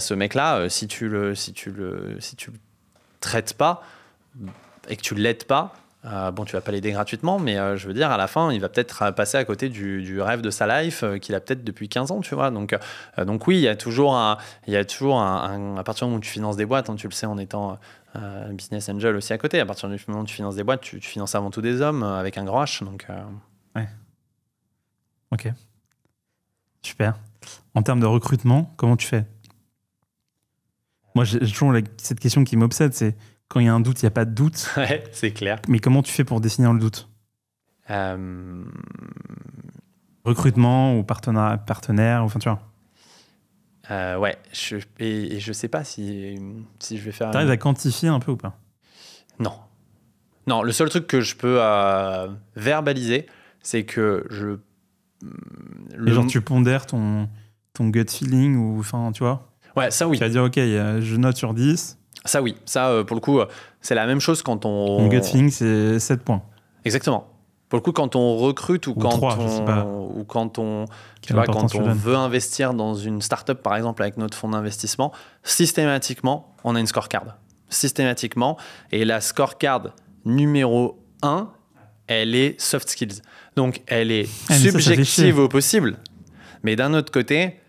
Speaker 1: ce mec-là, si tu le traites pas et que tu l'aides pas, tu vas pas l'aider gratuitement, mais je veux dire, à la fin, il va peut-être passer à côté du rêve de sa life qu'il a peut-être depuis 15 ans, tu vois. Donc oui, il y a toujours à partir du moment où tu finances des boîtes, hein, tu le sais en étant business angel aussi à côté, à partir du moment où tu finances des boîtes, tu finances avant tout des hommes avec un grand H. Donc,
Speaker 3: Ouais. Ok. Super. En termes de recrutement, comment tu fais? Moi, j'ai toujours cette question qui m'obsède, c'est quand il y a un doute, il n'y a pas de doute.
Speaker 1: Ouais, c'est clair.
Speaker 3: Mais comment tu fais pour définir le doute? Recrutement ou partenaire, enfin tu vois.
Speaker 1: Ouais, je sais pas si je vais faire...
Speaker 3: T'arrives à quantifier un peu ou pas?
Speaker 1: Non, le seul truc que je peux verbaliser, c'est que
Speaker 3: genre tu pondères ton gut feeling ou enfin tu vois?
Speaker 1: Ouais, ça oui.
Speaker 3: Tu vas dire ok, je note sur 10.
Speaker 1: Ça oui, ça pour le coup, c'est la même chose quand on...
Speaker 3: Mon gut feeling, c'est 7 points.
Speaker 1: Exactement. Pour le coup, quand on recrute ou quand
Speaker 3: 3,
Speaker 1: on veut investir dans une startup, par exemple, avec notre fonds d'investissement, systématiquement, on a une scorecard. Systématiquement. Et la scorecard numéro 1, elle est soft skills. Donc, elle est subjective au possible. Mais d'un autre côté...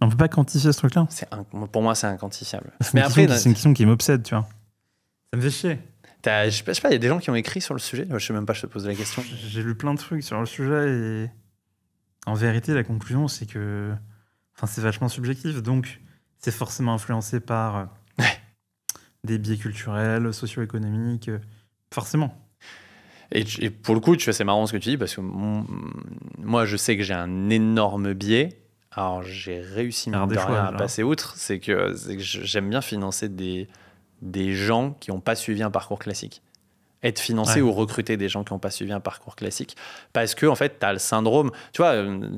Speaker 3: On peut pas quantifier ce truc-là.
Speaker 1: Pour moi, c'est inquantifiable.
Speaker 3: C'est une question qui m'obsède, tu vois. Ça me fait chier.
Speaker 1: Je sais pas, il y a des gens qui ont écrit sur le sujet. Je sais même pas, je te pose la question.
Speaker 3: J'ai lu plein de trucs sur le sujet et en vérité, la conclusion, c'est que c'est vachement subjectif. Donc, c'est forcément influencé par des biais culturels, socio-économiques, forcément.
Speaker 1: Et pour le coup, tu vois, c'est marrant ce que tu dis parce que moi, je sais que j'ai un énorme biais. Alors, j'ai réussi à passer outre. C'est que j'aime bien financer des gens qui n'ont pas suivi un parcours classique. Être financé ou recruter des gens qui n'ont pas suivi un parcours classique. Parce que, en fait, tu as le syndrome. Tu vois,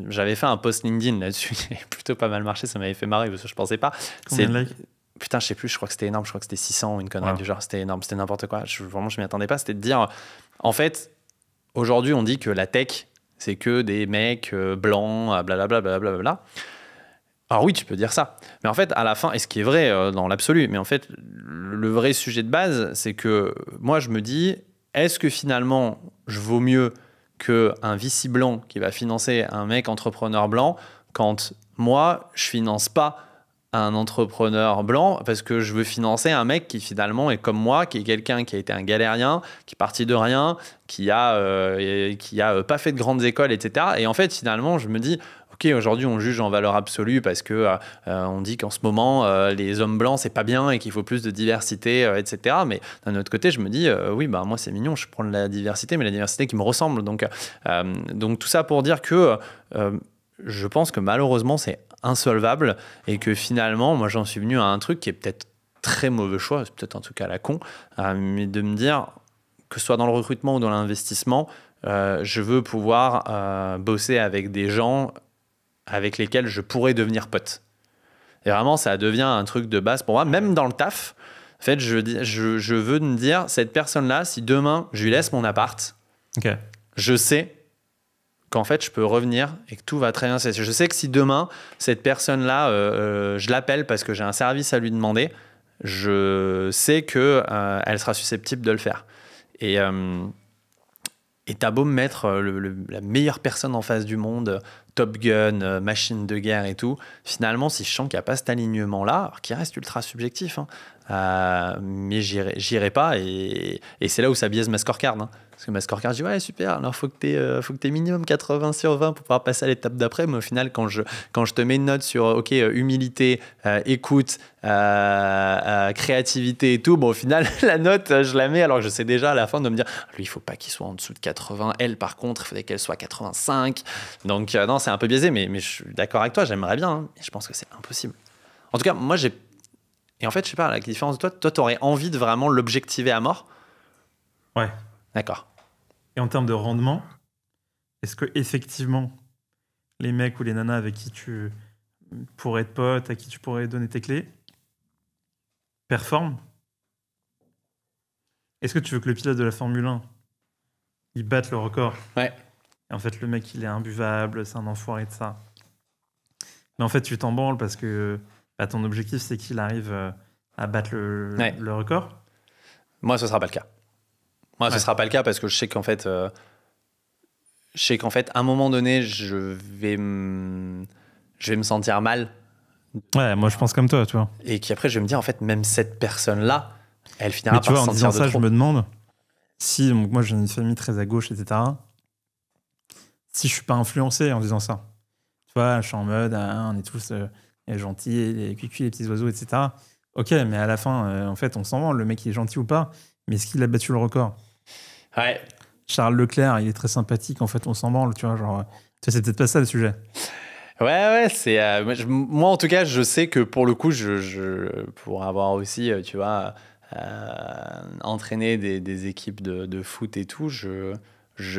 Speaker 1: j'avais fait un post LinkedIn là-dessus qui a plutôt pas mal marché. Ça m'avait fait marrer parce que je ne pensais pas.
Speaker 3: Combien de likes ?
Speaker 1: Putain, je sais plus. Je crois que c'était énorme. Je crois que c'était 600 ou une connerie du genre. C'était énorme. C'était n'importe quoi. Vraiment, je m'y attendais pas. C'était de dire, en fait, aujourd'hui, on dit que la tech, c'est que des mecs blancs, blablabla. Alors oui, tu peux dire ça. Mais en fait, à la fin, et ce qui est vrai dans l'absolu, mais en fait, le vrai sujet de base, c'est que moi, je me dis, est-ce que finalement, je vaux mieux qu'un VC blanc qui va financer un mec entrepreneur blanc quand moi, je finance pas un entrepreneur blanc parce que je veux financer un mec qui finalement est comme moi, qui est quelqu'un qui a été un galérien, qui est parti de rien, qui a pas fait de grandes écoles, etc. Et en fait, finalement, je me dis, ok, aujourd'hui, on juge en valeur absolue parce que on dit qu'en ce moment, les hommes blancs, c'est pas bien et qu'il faut plus de diversité, etc. Mais d'un autre côté, je me dis, oui, moi, c'est mignon, je prends de la diversité, mais la diversité qui me ressemble. Donc tout ça pour dire que je pense que malheureusement, c'est insolvable et que finalement, moi, j'en suis venu à un truc qui est peut-être très mauvais choix, c'est peut-être un truc à la con, mais de me dire que ce soit dans le recrutement ou dans l'investissement, je veux pouvoir bosser avec des gens avec lesquels je pourrais devenir pote. Et vraiment, ça devient un truc de base pour moi, même dans le taf. En fait, je veux me dire, cette personne-là, si demain, je lui laisse mon appart, je sais qu'en fait, je peux revenir et que tout va très bien. Je sais que si demain, cette personne-là, je l'appelle parce que j'ai un service à lui demander, je sais qu'elle sera susceptible de le faire. Et t'as beau me mettre la meilleure personne en face du monde, Top Gun, machine de guerre et tout, finalement, si je sens qu'il n'y a pas cet alignement-là, alors qu'il reste ultra subjectif, mais j'irai pas. Et c'est là où ça biaise ma scorecard. Parce que ma scorecard, je dis ouais, super, alors faut que t'aies minimum 80 sur 20 pour pouvoir passer à l'étape d'après. Mais au final, quand je te mets une note sur ok, humilité, écoute, créativité et tout, bon, au final, la note, je la mets alors que je sais déjà à la fin de me dire lui, il faut pas qu'il soit en dessous de 80. Elle, par contre, il faudrait qu'elle soit 85. Donc, non, c'est un peu biaisé, mais je suis d'accord avec toi, j'aimerais bien, mais je pense que c'est impossible. En tout cas, moi, et en fait, je sais pas, la différence de toi, t'aurais envie de vraiment l'objectiver à mort?
Speaker 3: Ouais.
Speaker 1: D'accord.
Speaker 3: Et en termes de rendement, est-ce que effectivement les mecs ou les nanas avec qui tu pourrais être pote, à qui tu pourrais donner tes clés, performent? Est-ce que tu veux que le pilote de la Formule 1 il batte le record?
Speaker 1: Ouais.
Speaker 3: Et en fait, le mec, il est imbuvable, c'est un enfoiré de ça. Mais en fait, tu t'en branles parce que ton objectif, c'est qu'il arrive à battre le record.
Speaker 1: Moi, ce ne sera pas le cas. Ce sera pas le cas parce que je sais qu'en fait, à un moment donné, je vais me sentir mal.
Speaker 3: Ouais, moi, je pense comme toi, tu vois.
Speaker 1: Et qu'après, je vais me dire, en fait, même cette personne-là, elle finira
Speaker 3: par se sentir de trop. Mais tu vois, en disant ça, je me demande si, donc moi, j'ai une famille très à gauche, etc., si je suis pas influencé en disant ça. Tu vois, je suis en mode, on est tous gentils, les cuicuis, les petits oiseaux, etc. Ok, mais à la fin, en fait, on s'en branle, le mec il est gentil ou pas, mais est-ce qu'il a battu le record?
Speaker 1: Ouais.
Speaker 3: Charles Leclerc, il est très sympathique, en fait, on s'en branle, tu vois, genre, c'est peut-être pas ça le sujet.
Speaker 1: Ouais, c'est moi en tout cas, je sais que pour le coup, pour avoir aussi, tu vois, entraîné des équipes de foot et tout, je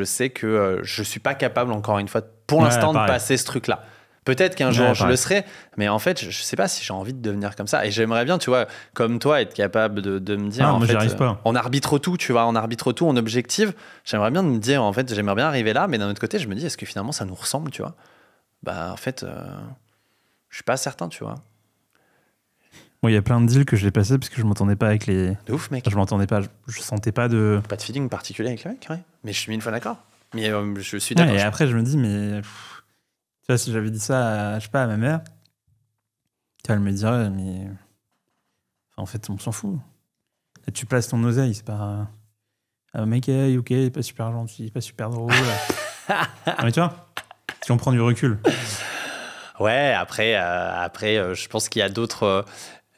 Speaker 1: sais que je suis pas capable, encore une fois, pour l'instant, de passer ce truc-là. Peut-être qu'un jour, je le serai, mais en fait, je sais pas si j'ai envie de devenir comme ça. Et j'aimerais bien, tu vois, comme toi, être capable de me dire,
Speaker 3: moi, j'y arrive pas.
Speaker 1: On arbitre tout, tu vois, on objective. J'aimerais bien me dire, en fait, j'aimerais bien arriver là, mais d'un autre côté, je me dis, est-ce que finalement, ça nous ressemble, tu vois? Bah, en fait, je suis pas certain, tu vois.
Speaker 3: Bon, il y a plein de deals que je l'ai passé parce que je m'entendais pas avec les...
Speaker 1: De ouf, mec.
Speaker 3: Je m'entendais pas, je sentais pas de...
Speaker 1: Pas de feeling particulier avec le mec, ouais. Mais je suis mille fois d'accord. Mais je suis d'accord.
Speaker 3: Et après, je me dis, mais... tu vois, si j'avais dit ça, je sais pas, à ma mère, elle me dirait, mais... Enfin, en fait, on s'en fout. Et tu places ton oseille, c'est pas... Ah, mec, ok, il est pas super gentil, il est pas super drôle. Mais tu vois, si on prend du recul.
Speaker 1: Ouais, après, je pense qu'il y a d'autres...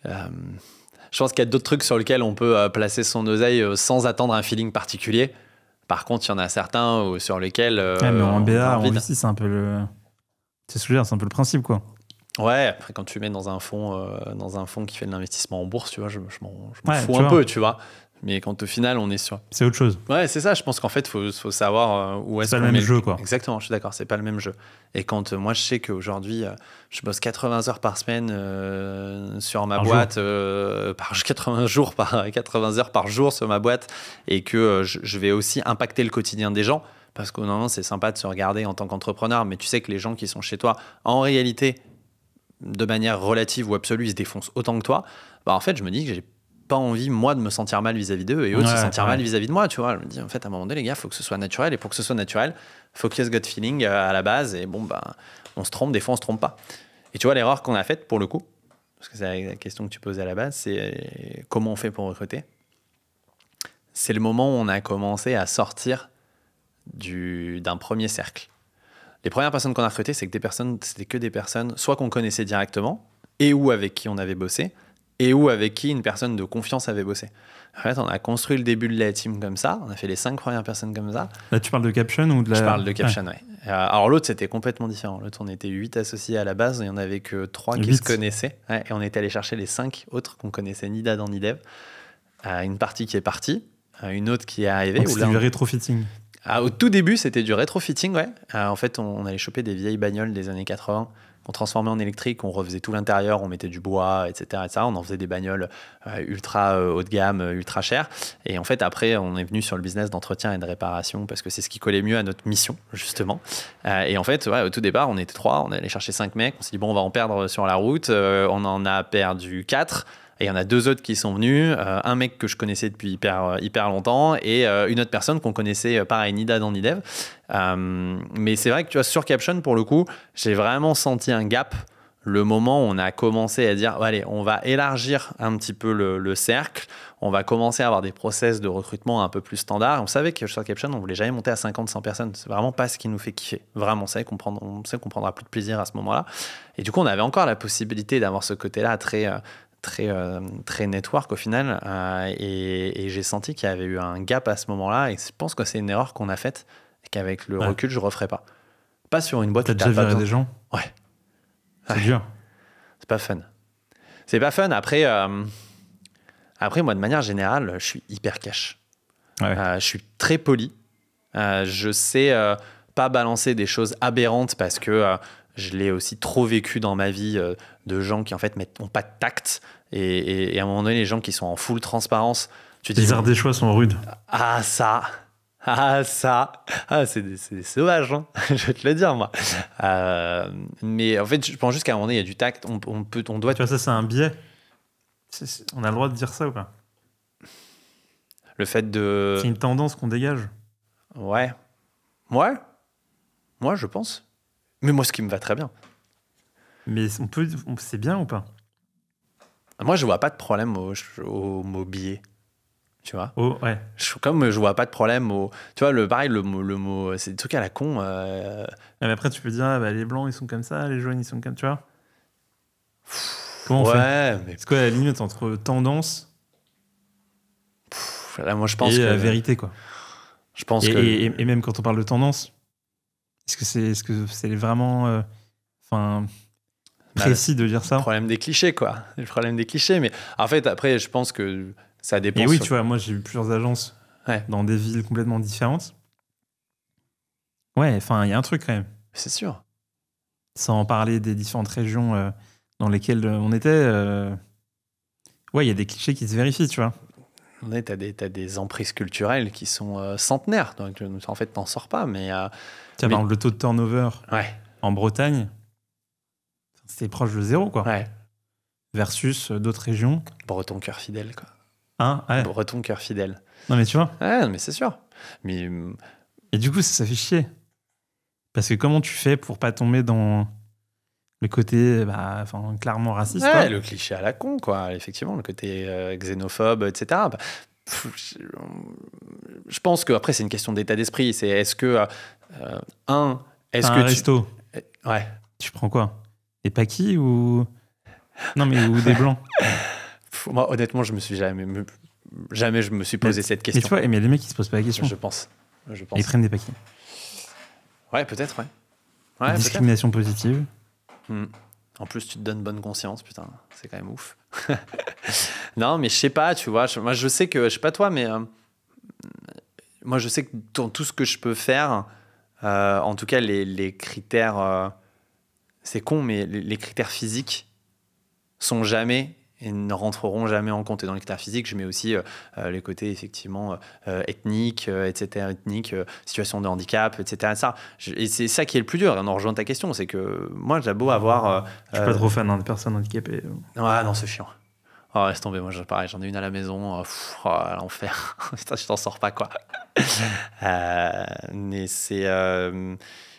Speaker 1: je pense qu'il y a d'autres trucs sur lesquels on peut placer son oseille sans attendre un feeling particulier. Par contre, il y en a certains sur lesquels...
Speaker 3: mais en BA, en VC, c'est un peu le... C'est ce que je veux dire, c'est un peu le principe, quoi.
Speaker 1: Ouais, après, quand tu mets dans un fonds qui fait de l'investissement en bourse, tu vois, je m'en fous un peu, tu vois. Mais quand au final, on est sur...
Speaker 3: C'est autre chose.
Speaker 1: Ouais, c'est ça. Je pense qu'en fait, faut savoir où est-ce qu'on met...
Speaker 3: C'est pas le même jeu, quoi.
Speaker 1: Exactement, je suis d'accord, c'est pas le même jeu. Et quand moi, je sais qu'aujourd'hui, je bosse 80 heures par semaine sur ma boîte, 80 heures par jour sur ma boîte, et que je vais aussi impacter le quotidien des gens, parce que normalement, c'est sympa de se regarder en tant qu'entrepreneur, mais tu sais que les gens qui sont chez toi, en réalité, de manière relative ou absolue, ils se défoncent autant que toi. Bah, en fait, je me dis que j'ai pas envie, moi, de me sentir mal vis-à-vis d'eux et eux de se sentir mal vis-à-vis de moi, tu vois. Je me dis, en fait, à un moment donné, les gars, il faut que ce soit naturel, et pour que ce soit naturel, il faut qu'il y ait ce gut feeling à la base, et bon, bah, on se trompe, des fois, on se trompe pas. Et tu vois, l'erreur qu'on a faite, pour le coup, parce que c'est la question que tu posais à la base, c'est comment on fait pour recruter. C'est le moment où on a commencé à sortir d'un premier cercle. Les premières personnes qu'on a recrutées, c'était que des personnes, soit qu'on connaissait directement, et ou avec qui on avait bossé, et ou avec qui une personne de confiance avait bossé. En fait, on a construit le début de la team comme ça, on a fait les 5 premières personnes comme ça.
Speaker 3: Là, tu parles de Caption ou de la...
Speaker 1: Je parle de Caption, ouais. Alors l'autre, c'était complètement différent. L'autre, on était 8 associés à la base, et il n'y en avait que 3 qui se connaissaient. Ouais, et on était allé chercher les 5 autres qu'on connaissait ni d'Adam ni d'Eve. Une partie qui est partie, une autre qui est arrivée.
Speaker 3: Donc c'était du rétrofitting.
Speaker 1: Au tout début, c'était du rétrofitting, ouais. En fait, on allait choper des vieilles bagnoles des années 80 qu'on transformait en électrique, on refaisait tout l'intérieur, on mettait du bois, etc. On en faisait des bagnoles ultra haut de gamme, ultra chères. Et en fait, après, on est venu sur le business d'entretien et de réparation parce que c'est ce qui collait mieux à notre mission, justement. Et en fait, ouais, au tout départ, on était 3, on allait chercher 5 mecs. On s'est dit, bon, on va en perdre sur la route. On en a perdu 4. Et il y en a 2 autres qui sont venus, un mec que je connaissais depuis hyper longtemps et une autre personne qu'on connaissait, pareil, ni d'Adam ni d'Ève. Mais c'est vrai que tu vois, sur Caption, pour le coup, j'ai vraiment senti un gap le moment où on a commencé à dire, allez, on va élargir un petit peu le cercle, on va commencer à avoir des process de recrutement un peu plus standards. On savait que sur Caption, on voulait jamais monter à 50-100 personnes. C'est vraiment pas ce qui nous fait kiffer. Vraiment, on sait qu'on prendra plus de plaisir à ce moment-là. Et du coup, on avait encore la possibilité d'avoir ce côté-là très network au final et j'ai senti qu'il y avait eu un gap à ce moment-là et je pense que c'est une erreur qu'on a faite et qu'avec le recul je referai pas sur une boîte.
Speaker 3: T'as déjà viré des gens?
Speaker 1: Ouais,
Speaker 3: c'est dur,
Speaker 1: c'est pas fun. Après moi de manière générale je suis hyper cash, je suis très poli, je sais pas balancer des choses aberrantes parce que je l'ai aussi trop vécu dans ma vie de gens qui en fait n'ont pas de tact et à un moment donné les gens qui sont en full transparence, tu dis
Speaker 3: les arts des choix sont rudes.
Speaker 1: C'est sauvage, hein. Je vais te le dire moi. Mais en fait je pense juste qu'à un moment donné il y a du tact, on doit.
Speaker 3: Tu vois, ça c'est un biais. On a le droit de dire ça ou pas?
Speaker 1: Le fait de.
Speaker 3: C'est une tendance qu'on dégage.
Speaker 1: Ouais, moi je pense. Mais moi, ce qui me va très bien.
Speaker 3: Mais c'est bien ou pas?
Speaker 1: Moi, je vois pas de problème au mot billet. Tu vois?
Speaker 3: Ouais.
Speaker 1: Comme je vois pas de problème au. Tu vois, pareil, le mot. C'est des trucs à la con.
Speaker 3: Mais après, tu peux dire, les blancs, ils sont comme ça, les jaunes, ils sont comme. Tu vois? Comment on fait?
Speaker 1: Mais.
Speaker 3: C'est quoi la limite entre tendance
Speaker 1: là, moi, je pense
Speaker 3: et
Speaker 1: que.
Speaker 3: vérité, quoi?
Speaker 1: Je pense que.
Speaker 3: Et même quand on parle de tendance. Est-ce que c'est vraiment précis de dire ça?
Speaker 1: Le problème des clichés, quoi. Le problème des clichés. Mais en fait, après, je pense que ça dépend.
Speaker 3: Et oui, tu vois, moi, j'ai eu plusieurs agences dans des villes complètement différentes. Ouais, il y a un truc quand même. C'est
Speaker 1: sûr.
Speaker 3: Sans parler des différentes régions dans lesquelles on était. Ouais, il y a des clichés qui se vérifient, tu vois.
Speaker 1: T'as des emprises culturelles qui sont centenaires. Donc, en fait, t'en sors pas. Mais.
Speaker 3: Par exemple, le taux de turnover en Bretagne, c'était proche de 0, quoi.
Speaker 1: Ouais.
Speaker 3: Versus d'autres régions.
Speaker 1: Breton cœur fidèle, quoi.
Speaker 3: Hein? Ouais.
Speaker 1: Breton cœur fidèle.
Speaker 3: Non, mais tu vois.
Speaker 1: Ouais, mais c'est sûr. Mais...
Speaker 3: Et du coup, ça fait chier. Parce que comment tu fais pour pas tomber dans le côté clairement raciste,
Speaker 1: ouais,
Speaker 3: quoi.
Speaker 1: Le cliché à la con, quoi. Effectivement, le côté xénophobe, etc. Je pense qu'après, c'est une question d'état d'esprit. C'est est-ce que... un
Speaker 3: resto.
Speaker 1: Ouais.
Speaker 3: Tu prends quoi? Des paquis ou... Non, mais ou des blancs?
Speaker 1: Moi, honnêtement, je me suis jamais je me suis posé cette question.
Speaker 3: Mais tu vois, mais les mecs, ils se posent pas la question.
Speaker 1: Je pense.
Speaker 3: Ils prennent des paquis.
Speaker 1: Ouais, peut-être, ouais.
Speaker 3: Discrimination positive.
Speaker 1: En plus, tu te donnes bonne conscience, putain, c'est quand même ouf. Non, mais je sais pas, tu vois. Moi, je sais que, je sais pas toi, mais moi, je sais que dans tout ce que je peux faire, en tout cas, les critères, c'est con, mais les critères physiques sont jamais et ne rentreront jamais en compte. Et dans les critères physiques, je mets aussi les côtés effectivement ethniques, etc., situation de handicap, etc. Et c'est ça qui est le plus dur. Et on en rejoint ta question, c'est que moi, j'ai beau avoir...
Speaker 3: je suis pas trop fan de personnes handicapées.
Speaker 1: Ouais, non, c'est chiant. Oh, laisse tomber, moi, pareil, j'en ai une à la maison. L'enfer. Putain, je t'en sors pas, quoi. Mais c'est...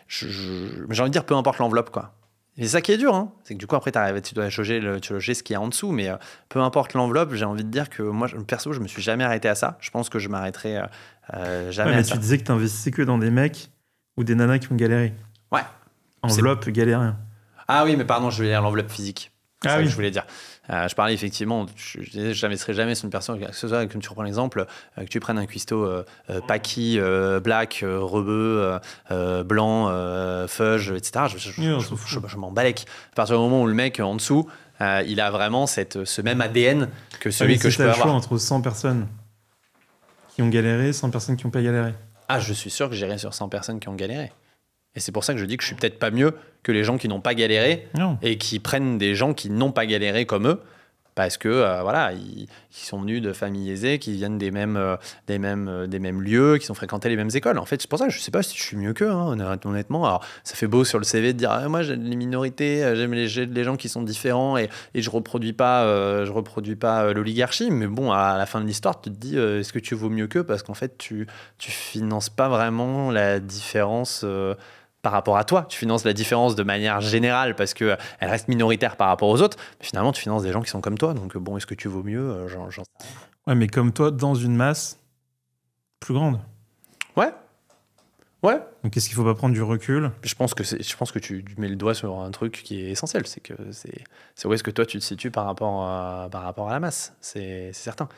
Speaker 1: j'ai envie de dire, peu importe l'enveloppe, quoi. Et c'est ça qui est dur, hein. C'est que du coup, après, tu dois jauger ce qu'il y a en dessous, mais peu importe l'enveloppe, j'ai envie de dire que moi, perso, je me suis jamais arrêté à ça. Je pense que je m'arrêterai jamais à ça.
Speaker 3: Tu disais que tu investissais que dans des mecs ou des nanas qui ont galéré.
Speaker 1: Ouais.
Speaker 3: Enveloppe, galérien.
Speaker 1: Ah oui, mais pardon, je voulais dire l'enveloppe physique. C'est ça
Speaker 3: que
Speaker 1: je voulais dire. Je parlais effectivement, je n'investirai jamais sur une personne, que ce soit, comme tu reprends l'exemple, que tu prennes un cuistot Paki, Black, Rebeu, Blanc, Fudge, etc. Je m'en balèque. À partir du moment où le mec en dessous, il a vraiment ce même ADN que celui que je peux avoir.
Speaker 3: Tu as le choix entre 100 personnes qui ont galéré, 100 personnes qui n'ont pas galéré.
Speaker 1: Ah, je suis sûr que j'irai sur 100 personnes qui ont galéré. Et c'est pour ça que je dis que je suis peut-être pas mieux que les gens qui n'ont pas galéré et qui prennent des gens qui n'ont pas galéré comme eux. Parce que voilà, ils sont venus de familles aisées, qui viennent des mêmes lieux, qui ont fréquenté les mêmes écoles. En fait, c'est pour ça que je ne sais pas si je suis mieux qu'eux, hein, honnêtement. Alors, ça fait beau sur le CV de dire moi, j'aime les minorités, j'aime les gens qui sont différents et je reproduis pas l'oligarchie. Mais bon, à la fin de l'histoire, tu te dis est-ce que tu vaux mieux qu'eux? Parce qu'en fait, tu finances pas vraiment la différence. Par rapport à toi, tu finances la différence de manière générale parce qu'elle reste minoritaire par rapport aux autres, mais finalement tu finances des gens qui sont comme toi, donc bon, est-ce que tu vaux mieux? J'en sais rien.
Speaker 3: Ouais, mais comme toi, dans une masse plus grande.
Speaker 1: Ouais.
Speaker 3: Donc est-ce qu'il faut pas prendre du recul?
Speaker 1: Je pense que tu mets le doigt sur un truc qui est essentiel, c'est où est-ce que toi tu te situes par rapport à la masse, c'est certain.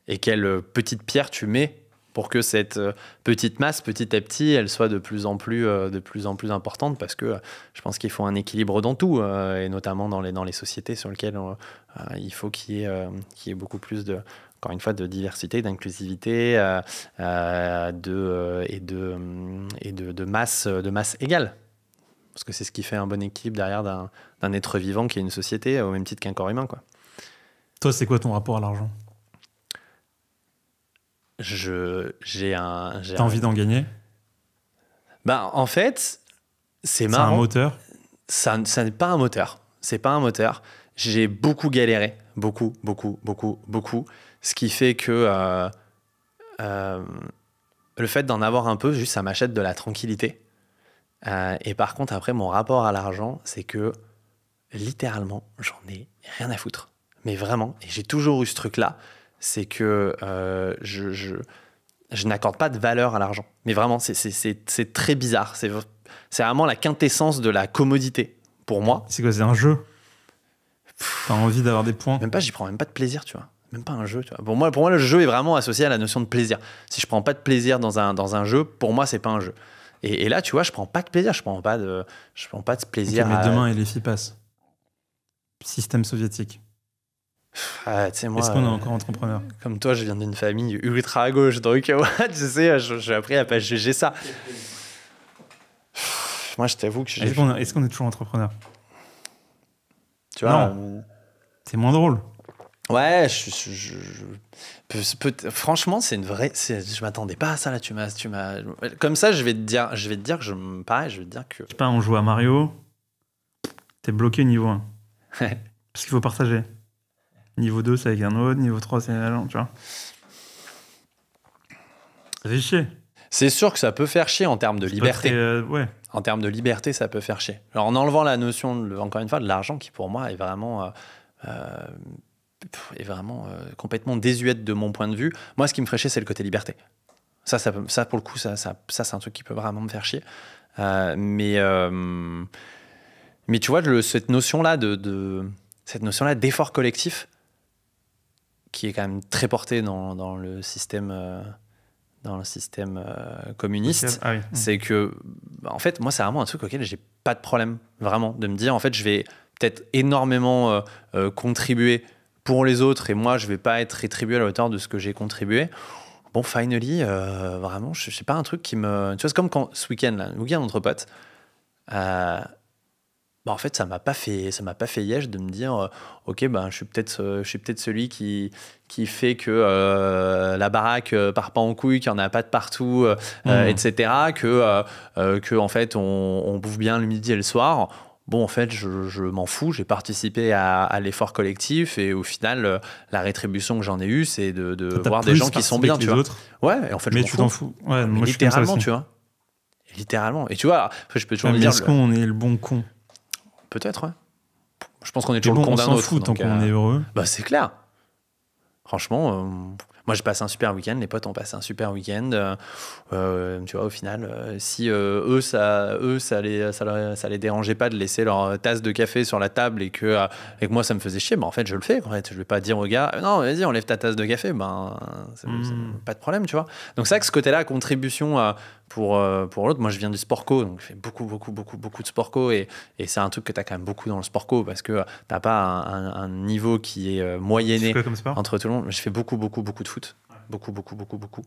Speaker 1: Et quelle petite pierre tu mets pour que cette petite masse, petit à petit, elle soit de plus en plus importante, parce que je pense qu'il faut un équilibre dans tout, et notamment dans les sociétés sur lesquelles il faut qu'il y ait beaucoup plus encore une fois, de diversité, d'inclusivité, de masse égale. Parce que c'est ce qui fait un bon équilibre derrière d'un être vivant qui est une société, au même titre qu'un corps humain, quoi.
Speaker 3: Toi, c'est quoi ton rapport à l'argent?
Speaker 1: T'as
Speaker 3: envie d'en gagner?
Speaker 1: Bah, en fait, c'est
Speaker 3: marrant.
Speaker 1: C'est un
Speaker 3: moteur?
Speaker 1: Ça n'est pas un moteur. C'est pas un moteur. J'ai beaucoup galéré. Beaucoup. Ce qui fait que le fait d'en avoir un peu, juste, ça m'achète de la tranquillité. Et par contre, après, mon rapport à l'argent, c'est que littéralement, j'en ai rien à foutre. Mais vraiment. Et j'ai toujours eu ce truc-là. C'est que je n'accorde pas de valeur à l'argent. Mais vraiment, c'est très bizarre. C'est vraiment la quintessence de la commodité, pour moi.
Speaker 3: C'est quoi, c'est un jeu? T'as envie d'avoir des points?
Speaker 1: Même pas, j'y prends même pas de plaisir, tu vois. Même pas un jeu, tu vois. Pour moi, le jeu est vraiment associé à la notion de plaisir. Si je prends pas de plaisir dans un jeu, pour moi, c'est pas un jeu. Et là, tu vois, je prends pas de plaisir. Je prends pas de plaisir.
Speaker 3: Okay, mais demain, et les filles passent. Système soviétique.
Speaker 1: Est-ce
Speaker 3: qu'on est encore entrepreneur?
Speaker 1: Comme toi, je viens d'une famille ultra à gauche, donc tu sais, j'ai appris à pas juger ça. Moi, je t'avoue que
Speaker 3: est-ce qu'on est toujours entrepreneur?
Speaker 1: Tu vois,
Speaker 3: c'est moins drôle.
Speaker 1: Ouais, franchement, c'est une vraie. Je m'attendais pas à ça là. Tu m'as. Comme ça, je vais te dire que je vais te dire que.
Speaker 3: Je sais pas, on joue à Mario. T'es bloqué niveau 1. Parce qu'il faut partager. Niveau 2, c'est avec un autre. Niveau 3, c'est un autre, tu vois. Ça fait chier.
Speaker 1: C'est sûr que ça peut faire chier en termes de liberté.
Speaker 3: Ouais.
Speaker 1: En termes de liberté, ça peut faire chier. Alors, en enlevant la notion, encore une fois, de l'argent, qui pour moi est vraiment complètement désuète de mon point de vue. Moi, ce qui me ferait chier, c'est le côté liberté. Ça pour le coup, ça c'est un truc qui peut vraiment me faire chier. Mais tu vois, cette notion-là d'effort collectif, qui est quand même très porté dans le système communiste, c'est que, en fait, moi, c'est vraiment un truc auquel j'ai pas de problème, vraiment, de me dire, en fait, je vais peut-être énormément contribuer pour les autres, et moi, je vais pas être rétribué à la hauteur de ce que j'ai contribué. Bon, finally, vraiment, je sais pas, un truc qui me... Tu vois, c'est comme quand, ce week-end entre potes, en fait, ça m'a pas fait yèche de me dire ok, je suis peut-être celui qui fait que la baraque part pas en couille, qu'il y en a pas de partout, etc. Que en fait on bouffe bien le midi et le soir. Bon, en fait, je m'en fous. J'ai participé à l'effort collectif, et au final, la rétribution que j'en ai eue, c'est de voir des gens qui sont bien, tu vois. Ouais, et en fait,
Speaker 3: mais tu t'en fous. Ouais, moi,
Speaker 1: littéralement, tu vois. Littéralement. Et tu vois, après, je peux toujours me dire.
Speaker 3: Est-ce qu'on est le bon con?
Speaker 1: Peut-être, ouais. Je pense qu'on est toujours le con d'un autre.
Speaker 3: On s'en fout tant qu'on est heureux.
Speaker 1: Bah, c'est clair. Franchement, moi, j'ai passé un super week-end. Les potes ont passé un super week-end. Tu vois, au final, si eux, ça les dérangeait pas de laisser leur tasse de café sur la table, et que moi, ça me faisait chier, en fait, je le fais. En fait, je vais pas dire au gars, non, vas-y, enlève ta tasse de café. C'est pas de problème, tu vois. Donc, c'est vrai que ce côté-là, contribution pour l'autre. Moi, je viens du sport co, donc je fais beaucoup de sport co, et c'est un truc que tu as quand même beaucoup dans le sport co, parce que t'as pas un niveau qui est moyenné entre tout le monde. Je fais beaucoup de foot. beaucoup.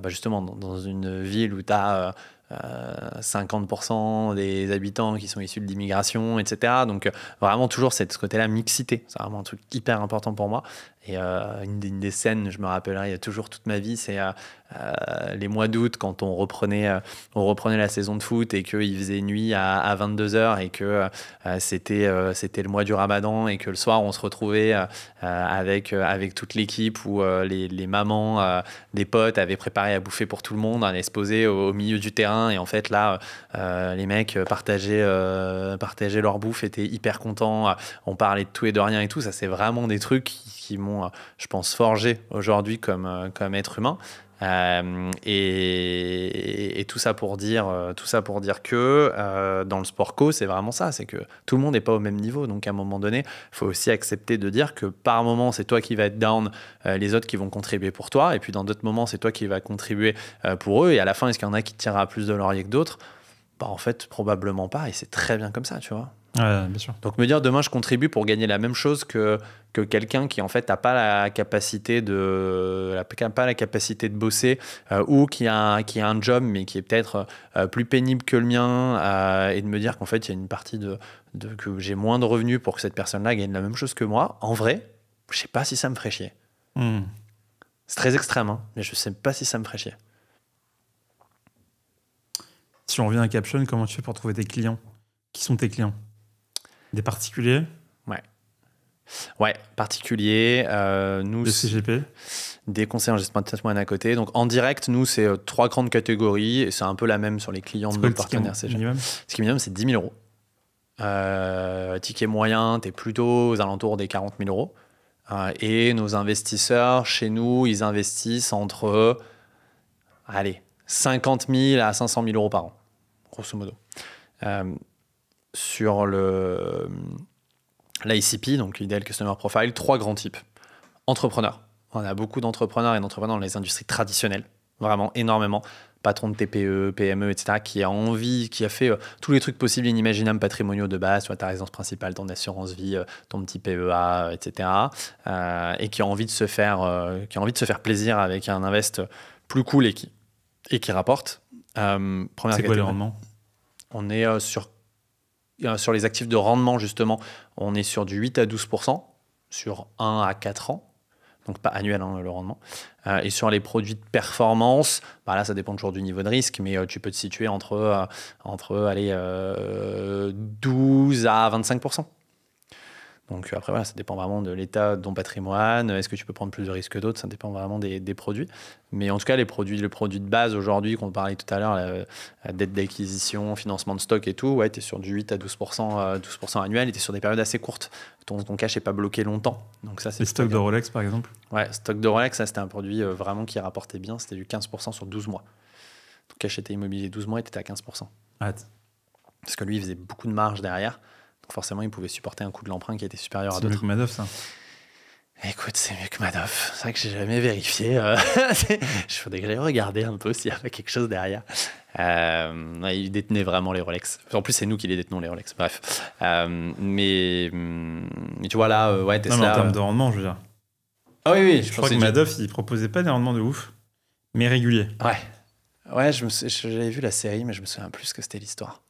Speaker 1: Justement, dans une ville où tu as 50% des habitants qui sont issus de l'immigration, etc. Donc, vraiment, toujours ce côté-là, mixité. C'est vraiment un truc hyper important pour moi. Et une des scènes, je me rappellerai toujours toute ma vie, c'est les mois d'août, quand on reprenait la saison de foot et qu'il faisait nuit à 22h et que c'était le mois du Ramadan et que le soir, on se retrouvait avec toute l'équipe où les mamans des potes avaient préparé à bouffer pour tout le monde, on allait se poser au milieu du terrain et en fait là les mecs partageaient leur bouffe, étaient hyper contents, on parlait de tout et de rien et tout. Ça, c'est vraiment des trucs qui m'ont, je pense, forgé aujourd'hui comme être humain. Et tout ça pour dire que dans le sport co, c'est vraiment ça, c'est que tout le monde n'est pas au même niveau. Donc à un moment donné, il faut aussi accepter de dire que par moment, c'est toi qui vas être down, les autres qui vont contribuer pour toi, et puis dans d'autres moments, c'est toi qui vas contribuer pour eux. Et à la fin, est-ce qu'il y en a qui tirera plus de laurier que d'autres? En fait, probablement pas, et c'est très bien comme ça, tu vois.
Speaker 3: Ouais, bien sûr.
Speaker 1: Donc me dire demain je contribue pour gagner la même chose que quelqu'un qui en fait n'a pas la capacité de bosser ou qui a un job mais qui est peut-être plus pénible que le mien et de me dire qu'en fait il y a une partie que j'ai moins de revenus pour que cette personne-là gagne la même chose que moi, en vrai, je sais pas si ça me ferait chier. C'est très extrême, hein, mais je sais pas si ça me ferait chier.
Speaker 3: Si on revient à Caption, comment tu fais pour trouver tes clients? Qui sont tes clients? Des particuliers?
Speaker 1: Ouais, particuliers. Nous,
Speaker 3: des CGP?
Speaker 1: Des conseillers en gestion de patrimoine à côté. Donc en direct, nous, c'est 3 grandes catégories et c'est un peu la même sur les clients de nos partenaires CGP. Le ticket minimum, c'est 10 000 €. Ticket moyen, tu es plutôt aux alentours des 40 000 €. Et nos investisseurs, chez nous, ils investissent entre 50 000 à 500 000 € par an, grosso modo. Sur l'ICP, donc l'Ideal Customer Profile, 3 grands types. Entrepreneurs. On a beaucoup d'entrepreneurs et d'entrepreneurs dans les industries traditionnelles, vraiment énormément. Patron de TPE, PME, etc., qui a fait tous les trucs possibles et inimaginables patrimoniaux de base, soit ta résidence principale, ton assurance vie, ton petit PEA, etc., et qui a envie de se faire plaisir avec un invest plus cool et qui rapporte.
Speaker 3: C'est quoi les rendements?
Speaker 1: On est sur les actifs de rendement, justement, on est sur du 8 à 12% sur 1 à 4 ans. Donc pas annuel, hein, le rendement. Et sur les produits de performance, là, ça dépend toujours du niveau de risque, mais tu peux te situer entre 12 à 25%. Donc après, voilà, ça dépend vraiment de l'état de ton patrimoine. Est-ce que tu peux prendre plus de risques que d'autres? Ça dépend vraiment des produits. Mais en tout cas, le produit de base aujourd'hui, qu'on parlait tout à l'heure, la dette d'acquisition, financement de stock et tout, ouais, tu es sur du 8 à 12% annuel et tu es sur des périodes assez courtes. Ton cash n'est pas bloqué longtemps. Donc ça, c'est
Speaker 3: les stocks de Rolex, par exemple? Ouais,
Speaker 1: stock de Rolex, ça, c'était un produit vraiment qui rapportait bien. C'était du 15% sur 12 mois. Ton cash était immobilier 12 mois et tu étais à 15%. Parce que lui, il faisait beaucoup de marge derrière. Donc forcément, il pouvait supporter un coût de l'emprunt qui était supérieur à d'autres.
Speaker 3: C'est mieux que Madoff, ça? Écoute,
Speaker 1: c'est mieux que Madoff. C'est vrai que j'ai jamais vérifié. Je faudrait que j'aille regarder un peu s'il y avait quelque chose derrière. Il détenait vraiment les Rolex. En plus, c'est nous qui les détenons, les Rolex. Bref. Mais tu vois là, Tesla...
Speaker 3: Non, mais en termes de rendement, je veux dire.
Speaker 1: Ah oui.
Speaker 3: Je crois que Madoff, il proposait pas des rendements de ouf, mais réguliers.
Speaker 1: Ouais, j'avais vu la série, mais je me souviens plus ce que c'était l'histoire.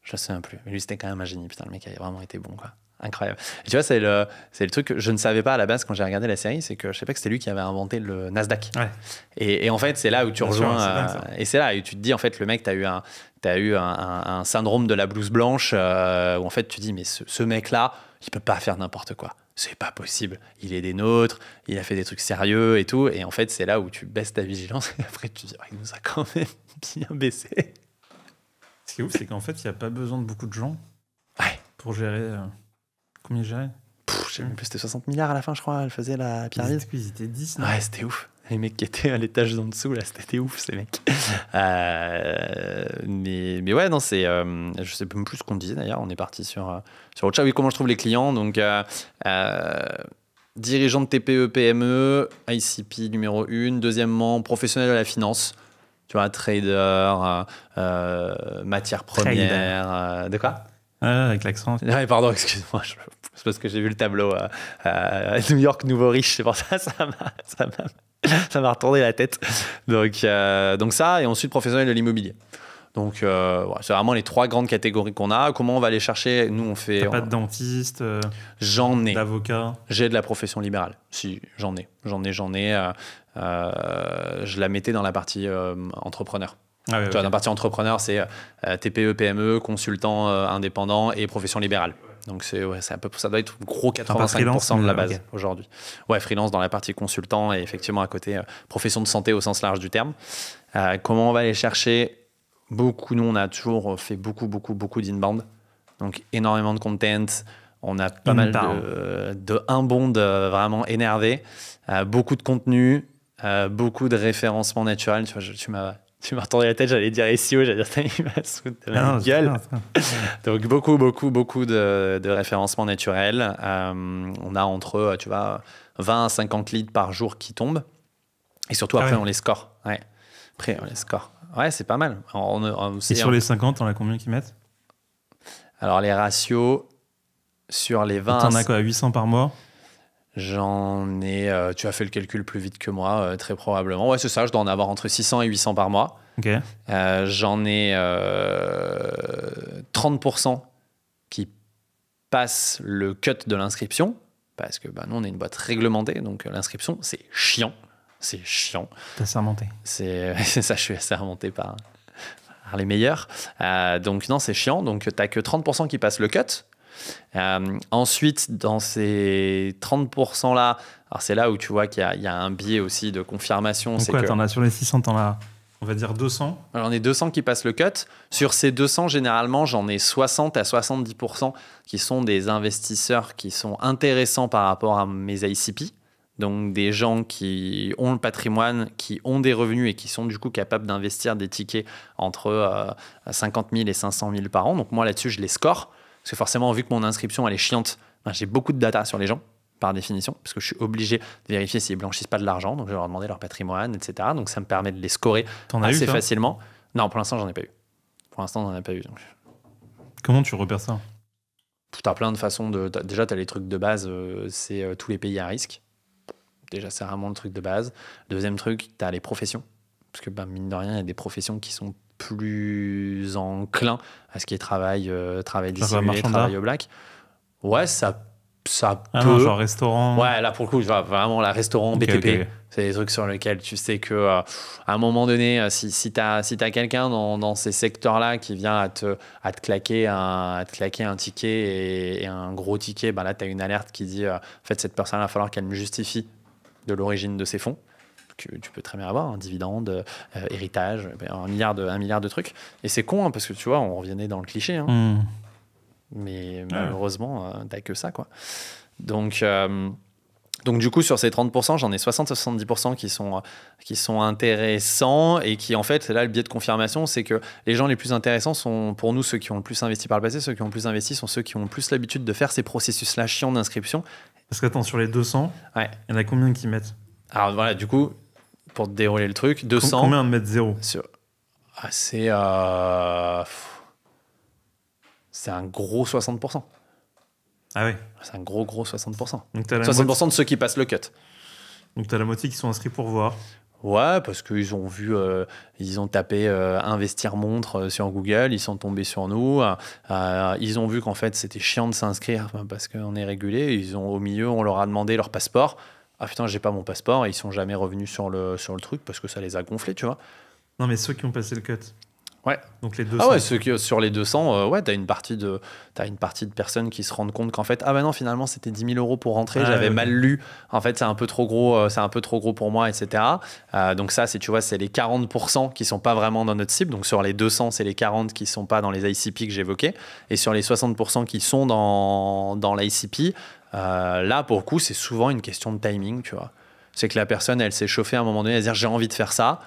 Speaker 1: Je ne sais plus. Mais lui, c'était quand même un génie. Putain, le mec avait vraiment été bon, quoi. Incroyable. Et tu vois, c'est le truc que je ne savais pas à la base quand j'ai regardé la série, c'est que je ne savais pas que c'était lui qui avait inventé le Nasdaq.
Speaker 3: Ouais.
Speaker 1: Et en fait, c'est là où tu rejoins... et c'est là où tu te dis, en fait, le mec, t'as eu un syndrome de la blouse blanche où en fait, tu dis, mais ce mec-là, il ne peut pas faire n'importe quoi. C'est pas possible. Il est des nôtres, il a fait des trucs sérieux et tout. Et en fait, c'est là où tu baisses ta vigilance et après, tu te dis, il nous a quand même bien baissé.
Speaker 3: Ce qui est ouf, c'est qu'en fait, il n'y a pas besoin de beaucoup de gens pour gérer... Combien il gérait?
Speaker 1: Je sais même plus, c'était 60 milliards à la fin, je crois, elle faisait la pyramide.
Speaker 3: Ils étaient 10, non?
Speaker 1: Ouais, c'était ouf. Les mecs qui étaient à l'étage d'en dessous, là, c'était ouf, ces mecs. Mais ouais, non, c'est... je sais même plus ce qu'on disait, d'ailleurs. On est parti sur autre chose. Oui, comment je trouve les clients. Donc, dirigeant de TPE, PME, ICP numéro 1. Deuxièmement, professionnel de la finance. Tu vois, trader, matières premières. De quoi?
Speaker 3: Avec l'accent.
Speaker 1: Ouais, pardon, excuse-moi. C'est parce que j'ai vu le tableau New York, nouveau riche. C'est pour ça, ça m'a Ça m'a retourné la tête. Donc ça, et ensuite professionnel de l'immobilier. Donc, c'est vraiment les 3 grandes catégories qu'on a. Comment on va les chercher? Nous, on fait...
Speaker 3: T'as pas de dentiste,
Speaker 1: J'en ai.
Speaker 3: d'avocat?
Speaker 1: J'ai de la profession libérale. Si, j'en ai. Je la mettais dans la partie entrepreneur.
Speaker 3: Ah ouais,
Speaker 1: Tu vois, dans la partie entrepreneur, c'est TPE, PME, consultant indépendant et profession libérale. Donc, c'est à peu près, ça doit être gros 85% de la base aujourd'hui. Ouais, freelance dans la partie consultant et effectivement à côté, profession de santé au sens large du terme. Comment on va les chercher? Beaucoup, nous, on a toujours fait beaucoup d'inbound. Donc, énormément de content. On a pas mal de inbound vraiment énervé. Beaucoup de contenu, beaucoup de référencement naturel. Tu vois, tu m'as retourné la tête, j'allais dire SEO, j'allais dire il va se foutre de ma gueule. Donc, beaucoup de référencement naturel. On a entre, tu vois, 20 à 50 leads par jour qui tombent. Et surtout, après, on les score. Ouais. Après, on les score. Ouais, c'est pas mal.
Speaker 3: Et sur les 50, t'en as combien qui mettent?
Speaker 1: Alors, les ratios, sur les 20...
Speaker 3: T'en as quoi, 800 par mois?
Speaker 1: J'en ai... tu as fait le calcul plus vite que moi, très probablement. Ouais, c'est ça, je dois en avoir entre 600 et 800 par mois.
Speaker 3: Ok.
Speaker 1: J'en ai 30% qui passent le cut de l'inscription, parce que nous, on est une boîte réglementée, donc l'inscription, c'est chiant. C'est chiant.
Speaker 3: T'as sermenté.
Speaker 1: C'est ça, je suis sermenté par les meilleurs. Donc non, c'est chiant. Donc t'as que 30% qui passent le cut. Ensuite, dans ces 30%-là, alors c'est là où tu vois qu'il y a un biais aussi de confirmation.
Speaker 3: Donc t'en as sur les 600, t'en as, on va dire 200.
Speaker 1: Alors, j'en ai 200 qui passent le cut. Sur ces 200, généralement, j'en ai 60 à 70% qui sont des investisseurs qui sont intéressants par rapport à mes ICP. Donc, des gens qui ont le patrimoine, qui ont des revenus et qui sont du coup capables d'investir des tickets entre 50 000 et 500 000 par an. Donc, moi, là-dessus, je les score. Parce que forcément, vu que mon inscription, elle est chiante, j'ai beaucoup de data sur les gens, par définition, parce que je suis obligé de vérifier s'ils ne blanchissent pas de l'argent. Donc, je vais leur demander leur patrimoine, etc. Donc, ça me permet de les scorer assez facilement. Non, pour l'instant, j'en ai pas eu. Donc.
Speaker 3: Comment tu repères ça?
Speaker 1: Tu as plein de façons de... Déjà, tu as les trucs de base, c'est tous les pays à risque. Déjà, c'est vraiment le truc de base. Deuxième truc, tu as les professions. Parce que, mine de rien, il y a des professions qui sont plus enclins à ce qui est travail dissimulé, travail au black. Ouais, ça peut...
Speaker 3: Non, genre restaurant.
Speaker 1: Ouais, là, pour le coup, vraiment, la restaurant, BTP, okay. C'est des trucs sur lesquels tu sais que à un moment donné, si t'as quelqu'un dans ces secteurs-là qui vient à te claquer un ticket et un gros ticket, là, tu as une alerte qui dit en fait, cette personne, il va falloir qu'elle me justifie de l'origine de ses fonds. Que tu peux très bien avoir un dividende, héritage, un milliard de trucs. Et c'est con, parce que tu vois, on revenait dans le cliché. Mais malheureusement, t'as que ça, quoi. Donc, du coup, sur ces 30%, j'en ai 60-70% qui sont intéressants et qui, en fait, là, le biais de confirmation, c'est que les gens les plus intéressants sont, pour nous, ceux qui ont le plus investi par le passé. Ceux qui ont le plus investi sont ceux qui ont le plus l'habitude de faire ces processus-là chiants d'inscription.
Speaker 3: Parce qu'attends, sur les 200, il y en a combien qui mettent?
Speaker 1: Alors, voilà, du coup, pour te dérouler le truc, 200...
Speaker 3: Combien de mettre 0
Speaker 1: c'est un gros 60%.
Speaker 3: Ah oui.
Speaker 1: C'est un gros 60%.
Speaker 3: Donc
Speaker 1: 60% de ceux qui passent le cut.
Speaker 3: Donc tu as la moitié qui sont inscrits pour voir.
Speaker 1: Ouais, parce qu'ils ont vu, ils ont tapé investir montre sur Google, ils sont tombés sur nous, ils ont vu qu'en fait c'était chiant de s'inscrire parce qu'on est régulé, au milieu on leur a demandé leur passeport. Ah putain, j'ai pas mon passeport, et ils sont jamais revenus sur le truc parce que ça les a gonflés, tu vois.
Speaker 3: Non, mais ceux qui ont passé le cut.
Speaker 1: Ouais.
Speaker 3: Donc les 200.
Speaker 1: Ah ouais, sur les 200, ouais, t'as une partie de personnes qui se rendent compte qu'en fait, non, finalement, c'était 10 000 € pour rentrer, j'avais mal lu. En fait, c'est un peu trop gros pour moi, etc. Donc ça, tu vois, c'est les 40% qui sont pas vraiment dans notre cible. Donc sur les 200, c'est les 40 qui sont pas dans les ICP que j'évoquais. Et sur les 60% qui sont dans l'ICP, là, pour le coup, c'est souvent une question de timing, tu vois. C'est que la personne, elle s'est chauffée à un moment donné à se dire j'ai envie de faire ça.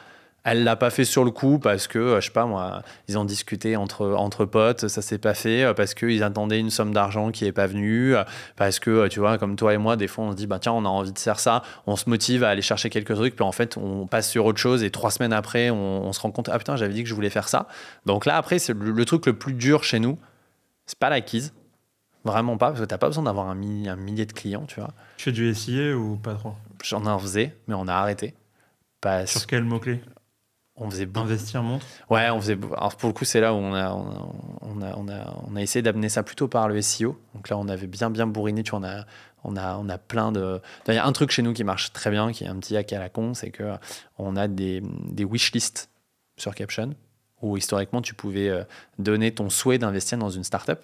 Speaker 1: Elle l'a pas fait sur le coup parce que, je sais pas moi, ils ont discuté entre potes, ça s'est pas fait, parce qu'ils attendaient une somme d'argent qui est pas venue, parce que, tu vois, comme toi et moi, des fois, on se dit, tiens, on a envie de faire ça, on se motive à aller chercher quelques trucs, puis en fait, on passe sur autre chose et 3 semaines après, on se rend compte, ah putain, j'avais dit que je voulais faire ça. Donc là, après, c'est le truc le plus dur chez nous, c'est pas l'acquise. Vraiment pas, parce que t'as pas besoin d'avoir un millier de clients, tu vois.
Speaker 3: Tu fais du SIA ou pas trop?
Speaker 1: J'en en faisais, mais on a arrêté.
Speaker 3: Sur quel mot-clé?
Speaker 1: On faisait
Speaker 3: investir montre.
Speaker 1: Ouais, on faisait. Alors pour le coup, c'est là où on a essayé d'amener ça plutôt par le SEO. Donc là, on avait bien bourriné. Tu vois, on a plein de. Il y a un truc chez nous qui marche très bien, qui est un petit hack à la con, c'est que on a des wishlists sur Caption où historiquement tu pouvais donner ton souhait d'investir dans une startup.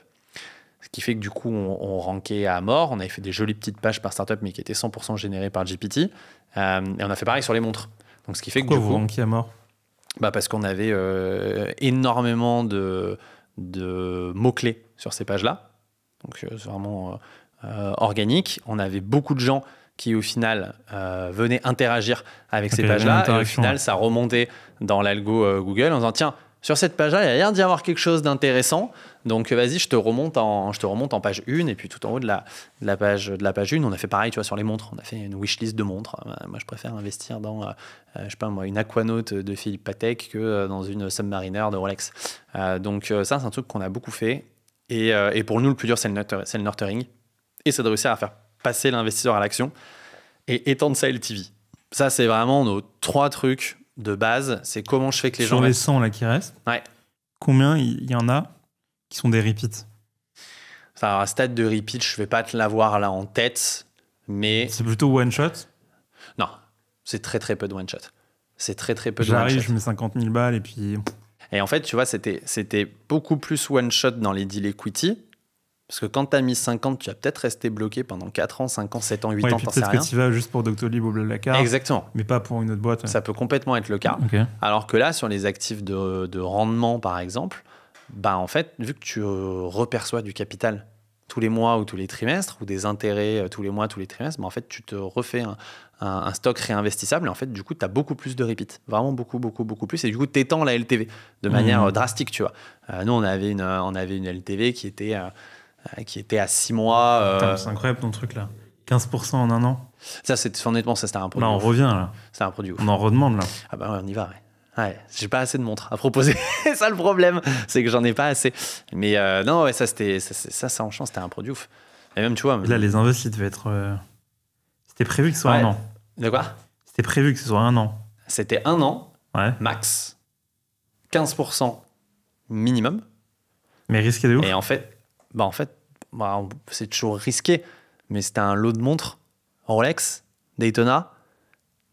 Speaker 1: Ce qui fait que du coup, on rankait à mort. On avait fait des jolies petites pages par startup, mais qui étaient 100% générées par GPT. Et on a fait pareil sur les montres. Donc ce qui fait
Speaker 3: Pourquoi
Speaker 1: que du
Speaker 3: vous
Speaker 1: coup,
Speaker 3: rankiez à mort?
Speaker 1: parce qu'on avait énormément de mots-clés sur ces pages-là. Donc, c'est vraiment organique. On avait beaucoup de gens qui, au final, venaient interagir avec ces pages-là. Et au final, ça remontait dans l'algo Google en disant, tiens, sur cette page-là, il y a l'air d'y avoir quelque chose d'intéressant. Donc, vas-y, je te remonte en page 1. Et puis, tout en haut de la page 1, on a fait pareil, tu vois, sur les montres. On a fait une wishlist de montres. Moi, je préfère investir dans, je sais pas moi, une Aquanaut de Philippe Patek que dans une Submariner de Rolex. Donc, ça, c'est un truc qu'on a beaucoup fait. Et pour nous, le plus dur, c'est le nurturing. Et c'est de réussir à faire passer l'investisseur à l'action et étendre sa LTV. Ça, c'est vraiment nos 3 trucs de base. C'est comment je fais que les gens...
Speaker 3: Sur les 100 là qui restent,
Speaker 1: ouais.
Speaker 3: Combien il y en a qui sont des repeats?
Speaker 1: Alors, à stade de repeat, je ne vais pas te l'avoir là en tête, mais...
Speaker 3: C'est plutôt one shot?
Speaker 1: Non, c'est très peu de one shot. C'est très peu de one shot.
Speaker 3: J'arrive, je mets 50 000 balles et puis...
Speaker 1: Et en fait, tu vois, c'était beaucoup plus one shot dans les deals equity. Parce que quand tu as mis 50, tu vas peut-être rester bloqué pendant 4 ans, 5 ans, 7 ans, 8 ans, t'en sais rien.
Speaker 3: Peut-être que tu vas juste pour Doctolib ou Blablacar.
Speaker 1: Exactement.
Speaker 3: Mais pas pour une autre boîte. Ouais.
Speaker 1: Ça peut complètement être le cas.
Speaker 3: Okay.
Speaker 1: Alors que là, sur les actifs de rendement, par exemple, bah en fait, vu que tu reperçois du capital tous les mois ou tous les trimestres, ou des intérêts tous les mois, tous les trimestres, bah en fait, tu te refais un stock réinvestissable. Et en fait, du coup, tu as beaucoup plus de repeat. Vraiment beaucoup plus. Et du coup, tu étends la LTV de manière drastique, tu vois. Nous, on avait une LTV qui était à 6 mois.
Speaker 3: C'est incroyable ton truc là. 15% en un an.
Speaker 1: Ça, honnêtement, ça c'était un produit.
Speaker 3: Là, on revient là.
Speaker 1: C'est un produit ouf.
Speaker 3: On en redemande là.
Speaker 1: Ah bah ouais, on y va, ouais. J'ai pas assez de montres à proposer. C'est ça le problème, c'est que j'en ai pas assez. Mais non, ouais, ça en chance, c'était un produit ouf. Et même, tu vois.
Speaker 3: Là, les invests, devaient être. C'était prévu que ce soit un an.
Speaker 1: De quoi?
Speaker 3: C'était prévu que ce soit un an.
Speaker 1: C'était un an, max. 15% minimum.
Speaker 3: Mais risqué de ouf.
Speaker 1: Et en fait, c'est toujours risqué. Mais c'était un lot de montres Rolex, Daytona,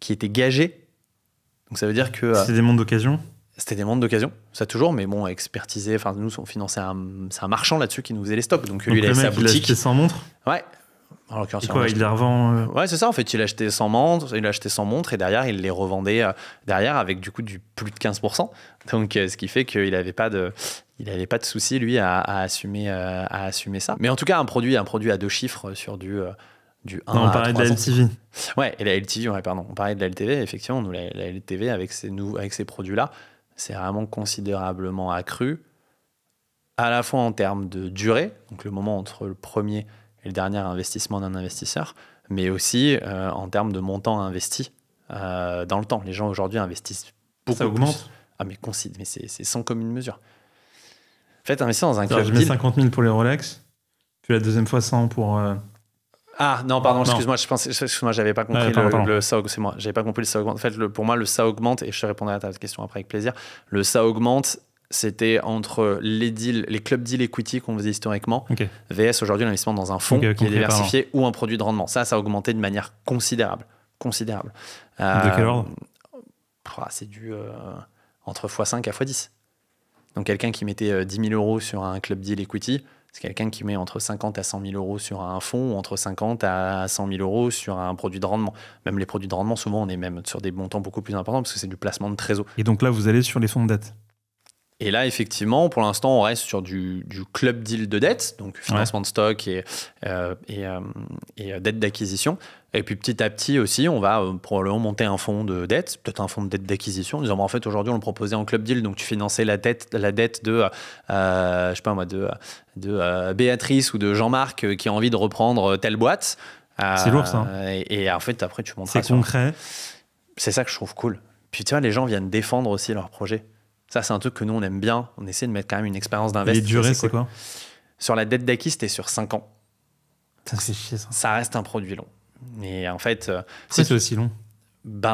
Speaker 1: qui étaient gagés. Donc ça veut dire que...
Speaker 3: C'était des montres d'occasion? C'était
Speaker 1: des montres d'occasion, ça toujours, mais bon, expertisé. Enfin, nous, on finançait c'est un marchand là-dessus qui nous faisait les stocks. Donc lui, il a sa boutique.
Speaker 3: Il a acheté 100 montres?
Speaker 1: Ouais.
Speaker 3: Alors, et quoi, il les revend
Speaker 1: Ouais, c'est ça. En fait, il a acheté 100 montres et derrière, il les revendait derrière avec du coup du plus de 15%. Donc, ce qui fait qu'il n'avait pas de souci, lui, à assumer ça. Mais en tout cas, un produit à 2 chiffres sur du 1
Speaker 3: non, on parlait de la LTV.
Speaker 1: Ouais, et la LTV, ouais, pardon. On parlait de la LTV, effectivement. Nous, la LTV, avec ces produits-là, c'est vraiment considérablement accru, à la fois en termes de durée, donc le moment entre le premier et le dernier investissement d'un investisseur, mais aussi en termes de montant investi dans le temps. Les gens aujourd'hui investissent beaucoup plus.
Speaker 3: Ça augmente?
Speaker 1: Ah, mais c'est sans commune mesure. En fait, investir dans un club
Speaker 3: deal... Je mets 50 000 pour les Rolex, puis la deuxième fois 100 pour...
Speaker 1: Ah non, pardon, excuse-moi, j'avais pas compris le ça, c'est moi, j'avais pas compris le ça augmente. En fait, pour moi, le ça augmente, et je te répondrai à ta question après avec plaisir. Le ça augmente, c'était entre les club deal equity qu'on faisait historiquement, VS aujourd'hui l'investissement dans un fonds qui est diversifié ou un produit de rendement. Ça a augmenté de manière considérable.
Speaker 3: De quel ordre?
Speaker 1: C'est du entre x5 à x10. Donc quelqu'un qui mettait 10 000 euros sur un club deal equity, c'est quelqu'un qui met entre 50 à 100 000 euros sur un fonds ou entre 50 à 100 000 euros sur un produit de rendement. Même les produits de rendement, souvent, on est même sur des montants beaucoup plus importants parce que c'est du placement de trésor.
Speaker 3: Et donc là, vous allez sur les fonds de dette?
Speaker 1: Et là, effectivement, pour l'instant, on reste sur du club deal de dette, donc financement de stock et dette d'acquisition. Et puis petit à petit aussi, on va probablement monter un fonds de dette, peut-être un fonds de dette d'acquisition. En disant, en fait, aujourd'hui, on le proposait en club deal, donc tu finançais la dette de, je sais pas moi, de Béatrice ou de Jean-Marc qui a envie de reprendre telle boîte.
Speaker 3: C'est lourd ça.
Speaker 1: Et en fait, après, tu montes.
Speaker 3: C'est concret.
Speaker 1: C'est ça que je trouve cool. Puis tu vois, les gens viennent défendre aussi leur projet. Ça, c'est un truc que nous, on aime bien. On essaie de mettre quand même une expérience d'investissement.
Speaker 3: Les durées, c'est quoi?
Speaker 1: Sur la dette d'acquis, c'était sur 5 ans.
Speaker 3: Ça, c'est chier, ça.
Speaker 1: Ça reste un produit long. Mais en fait...
Speaker 3: c'est aussi long?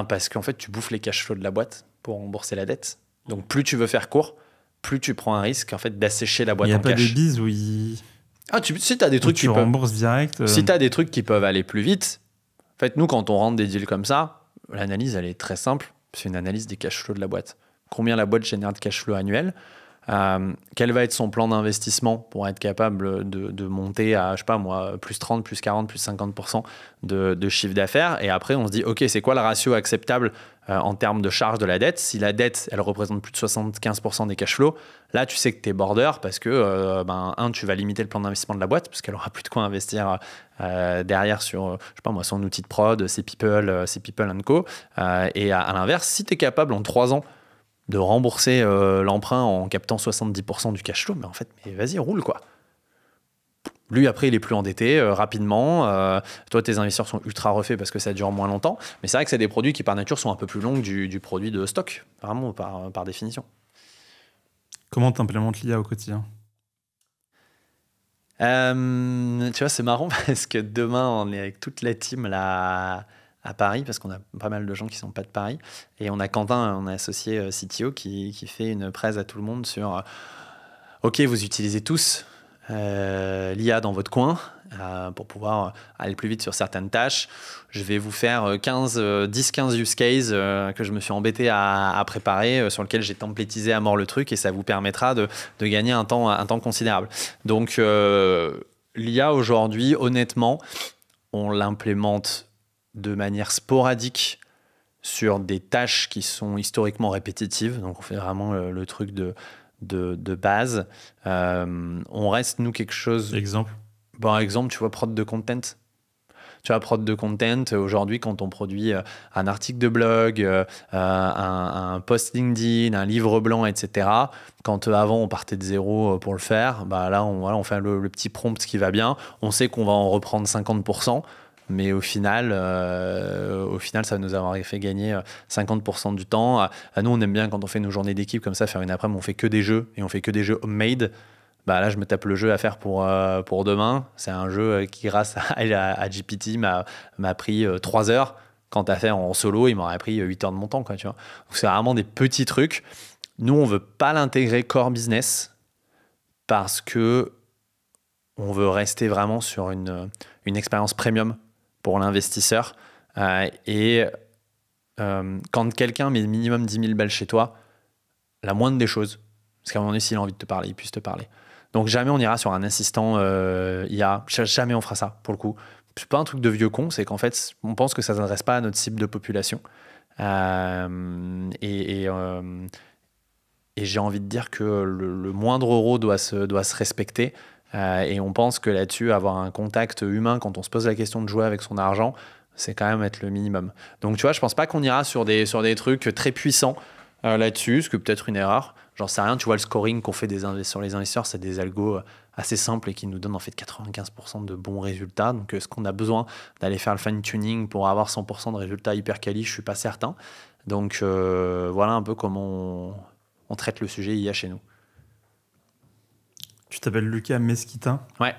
Speaker 1: Parce qu'en fait, tu bouffes les cash flows de la boîte pour rembourser la dette. Donc, plus tu veux faire court, plus tu prends un risque en fait, d'assécher la boîte en cash.
Speaker 3: Il n'y a pas des bises où il...
Speaker 1: Si tu as des trucs
Speaker 3: qui rembourses direct.
Speaker 1: Si tu as des trucs qui peuvent aller plus vite, en fait, nous, quand on rentre des deals comme ça, l'analyse, elle est très simple. C'est une analyse des cash flows de la boîte. Combien la boîte génère de cash flow annuel, quel va être son plan d'investissement pour être capable de monter à, je sais pas moi, plus 30, plus 40, plus 50% de chiffre d'affaires. Et après, on se dit, OK, c'est quoi le ratio acceptable en termes de charge de la dette? Si la dette, elle représente plus de 75% des cash flows, là, tu sais que tu es border parce que, tu vas limiter le plan d'investissement de la boîte parce qu'elle aura plus de quoi investir derrière sur, je sais pas moi, son outil de prod, ses people & co. Et à l'inverse, si tu es capable en 3 ans de rembourser l'emprunt en captant 70% du cash flow, mais en fait, vas-y, roule quoi. Lui, après, il est plus endetté rapidement. Toi, tes investisseurs sont ultra refaits parce que ça dure moins longtemps. Mais c'est vrai que c'est des produits qui, par nature, sont un peu plus longs du produit de stock, vraiment, par définition.
Speaker 3: Comment tu implémentes l'IA au quotidien?
Speaker 1: Tu vois, c'est marrant parce que demain, on est avec toute la team là à Paris, parce qu'on a pas mal de gens qui ne sont pas de Paris. Et on a Quentin, on a associé CTO, qui fait une presse à tout le monde sur OK, vous utilisez tous l'IA dans votre coin pour pouvoir aller plus vite sur certaines tâches. Je vais vous faire 10-15 use cases que je me suis embêté à préparer, sur lesquels j'ai templétisé à mort le truc, et ça vous permettra de gagner un temps considérable. Donc, l'IA aujourd'hui, honnêtement, on l'implémente de manière sporadique sur des tâches qui sont historiquement répétitives. Donc, on fait vraiment le truc de base. On reste, nous, quelque chose...
Speaker 3: Exemple.
Speaker 1: Par exemple, tu vois, prod de content. Tu vois, prod de content, aujourd'hui, quand on produit un article de blog, un post LinkedIn, un livre blanc, etc., quand avant, on partait de zéro pour le faire, là, on fait le petit prompt qui va bien. On sait qu'on va en reprendre 50%. Mais au final, ça va nous avoir fait gagner 50% du temps. Nous, on aime bien, quand on fait nos journées d'équipe comme ça, faire une après-midi, on fait que des jeux, et on fait que des jeux homemade. Là, je me tape le jeu à faire pour demain. C'est un jeu qui, grâce à GPT, m'a pris 3 heures. Quand à faire en solo, il m'aurait pris 8 heures de mon temps, quoi, tu vois. Donc, c'est vraiment des petits trucs. Nous, on veut pas l'intégrer core business parce que on veut rester vraiment sur une expérience premium pour l'investisseur. Quand quelqu'un met minimum 10 000 balles chez toi, la moindre des choses, parce qu'à un moment donné, s'il a envie de te parler, il puisse te parler. Donc jamais on ira sur un assistant IA, jamais on fera ça, pour le coup. C'est pas un truc de vieux con, c'est qu'en fait, on pense que ça ne s'adresse pas à notre cible de population. Et j'ai envie de dire que le moindre euro doit se respecter. Et on pense que là-dessus, avoir un contact humain quand on se pose la question de jouer avec son argent, c'est quand même être le minimum. Donc tu vois, je pense pas qu'on ira sur des trucs très puissants là-dessus, ce que peut-être une erreur. J'en sais rien, tu vois, le scoring qu'on fait sur les investisseurs, c'est des algos assez simples et qui nous donnent en fait 95% de bons résultats. Donc est-ce qu'on a besoin d'aller faire le fine-tuning pour avoir 100% de résultats hyper quali? Je suis pas certain. Donc voilà un peu comment on traite le sujet IA chez nous.
Speaker 3: Tu t'appelles Lucas Mesquita.
Speaker 1: Ouais.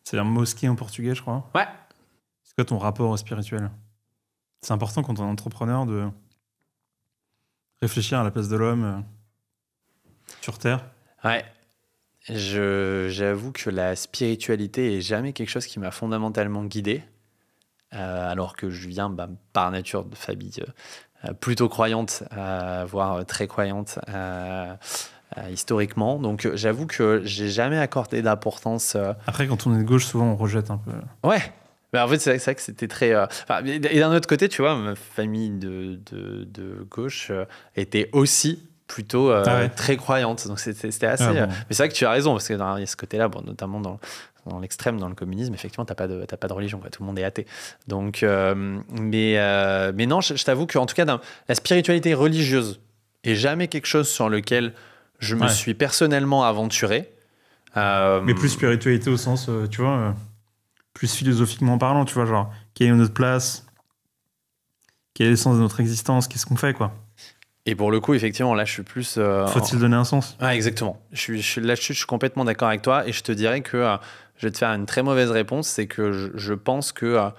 Speaker 3: C'est un mosquée en portugais, je crois.
Speaker 1: Ouais.
Speaker 3: C'est quoi ton rapport au spirituel? C'est important quand on est entrepreneur de réfléchir à la place de l'homme sur Terre.
Speaker 1: Ouais. J'avoue que la spiritualité est jamais quelque chose qui m'a fondamentalement guidé, alors que je viens par nature de famille plutôt croyante, voire très croyante historiquement. Donc j'avoue que j'ai jamais accordé d'importance.
Speaker 3: Après, quand on est de gauche, souvent on rejette un peu.
Speaker 1: Ouais. Mais en fait, c'est vrai que c'était très... et d'un autre côté, tu vois, ma famille de gauche était aussi plutôt très croyante. Donc c'était assez...
Speaker 3: bon.
Speaker 1: Mais c'est vrai que tu as raison, parce qu'il y a ce côté-là, notamment dans l'extrême, dans le communisme, effectivement, t'as pas de religion, quoi. Tout le monde est athée. Donc, mais non, je t'avoue qu'en tout cas, la spiritualité religieuse est jamais quelque chose sur lequel je me suis personnellement aventuré.
Speaker 3: Mais plus spiritualité au sens, tu vois, plus philosophiquement parlant, tu vois, genre, quelle est notre place, quel est le sens de notre existence, qu'est-ce qu'on fait, quoi.
Speaker 1: Et pour le coup, effectivement, là, je suis plus...
Speaker 3: Faut-il donner un sens?
Speaker 1: Ouais, exactement. Là-dessus, je suis complètement d'accord avec toi, et je te dirais que je vais te faire une très mauvaise réponse, c'est que je pense que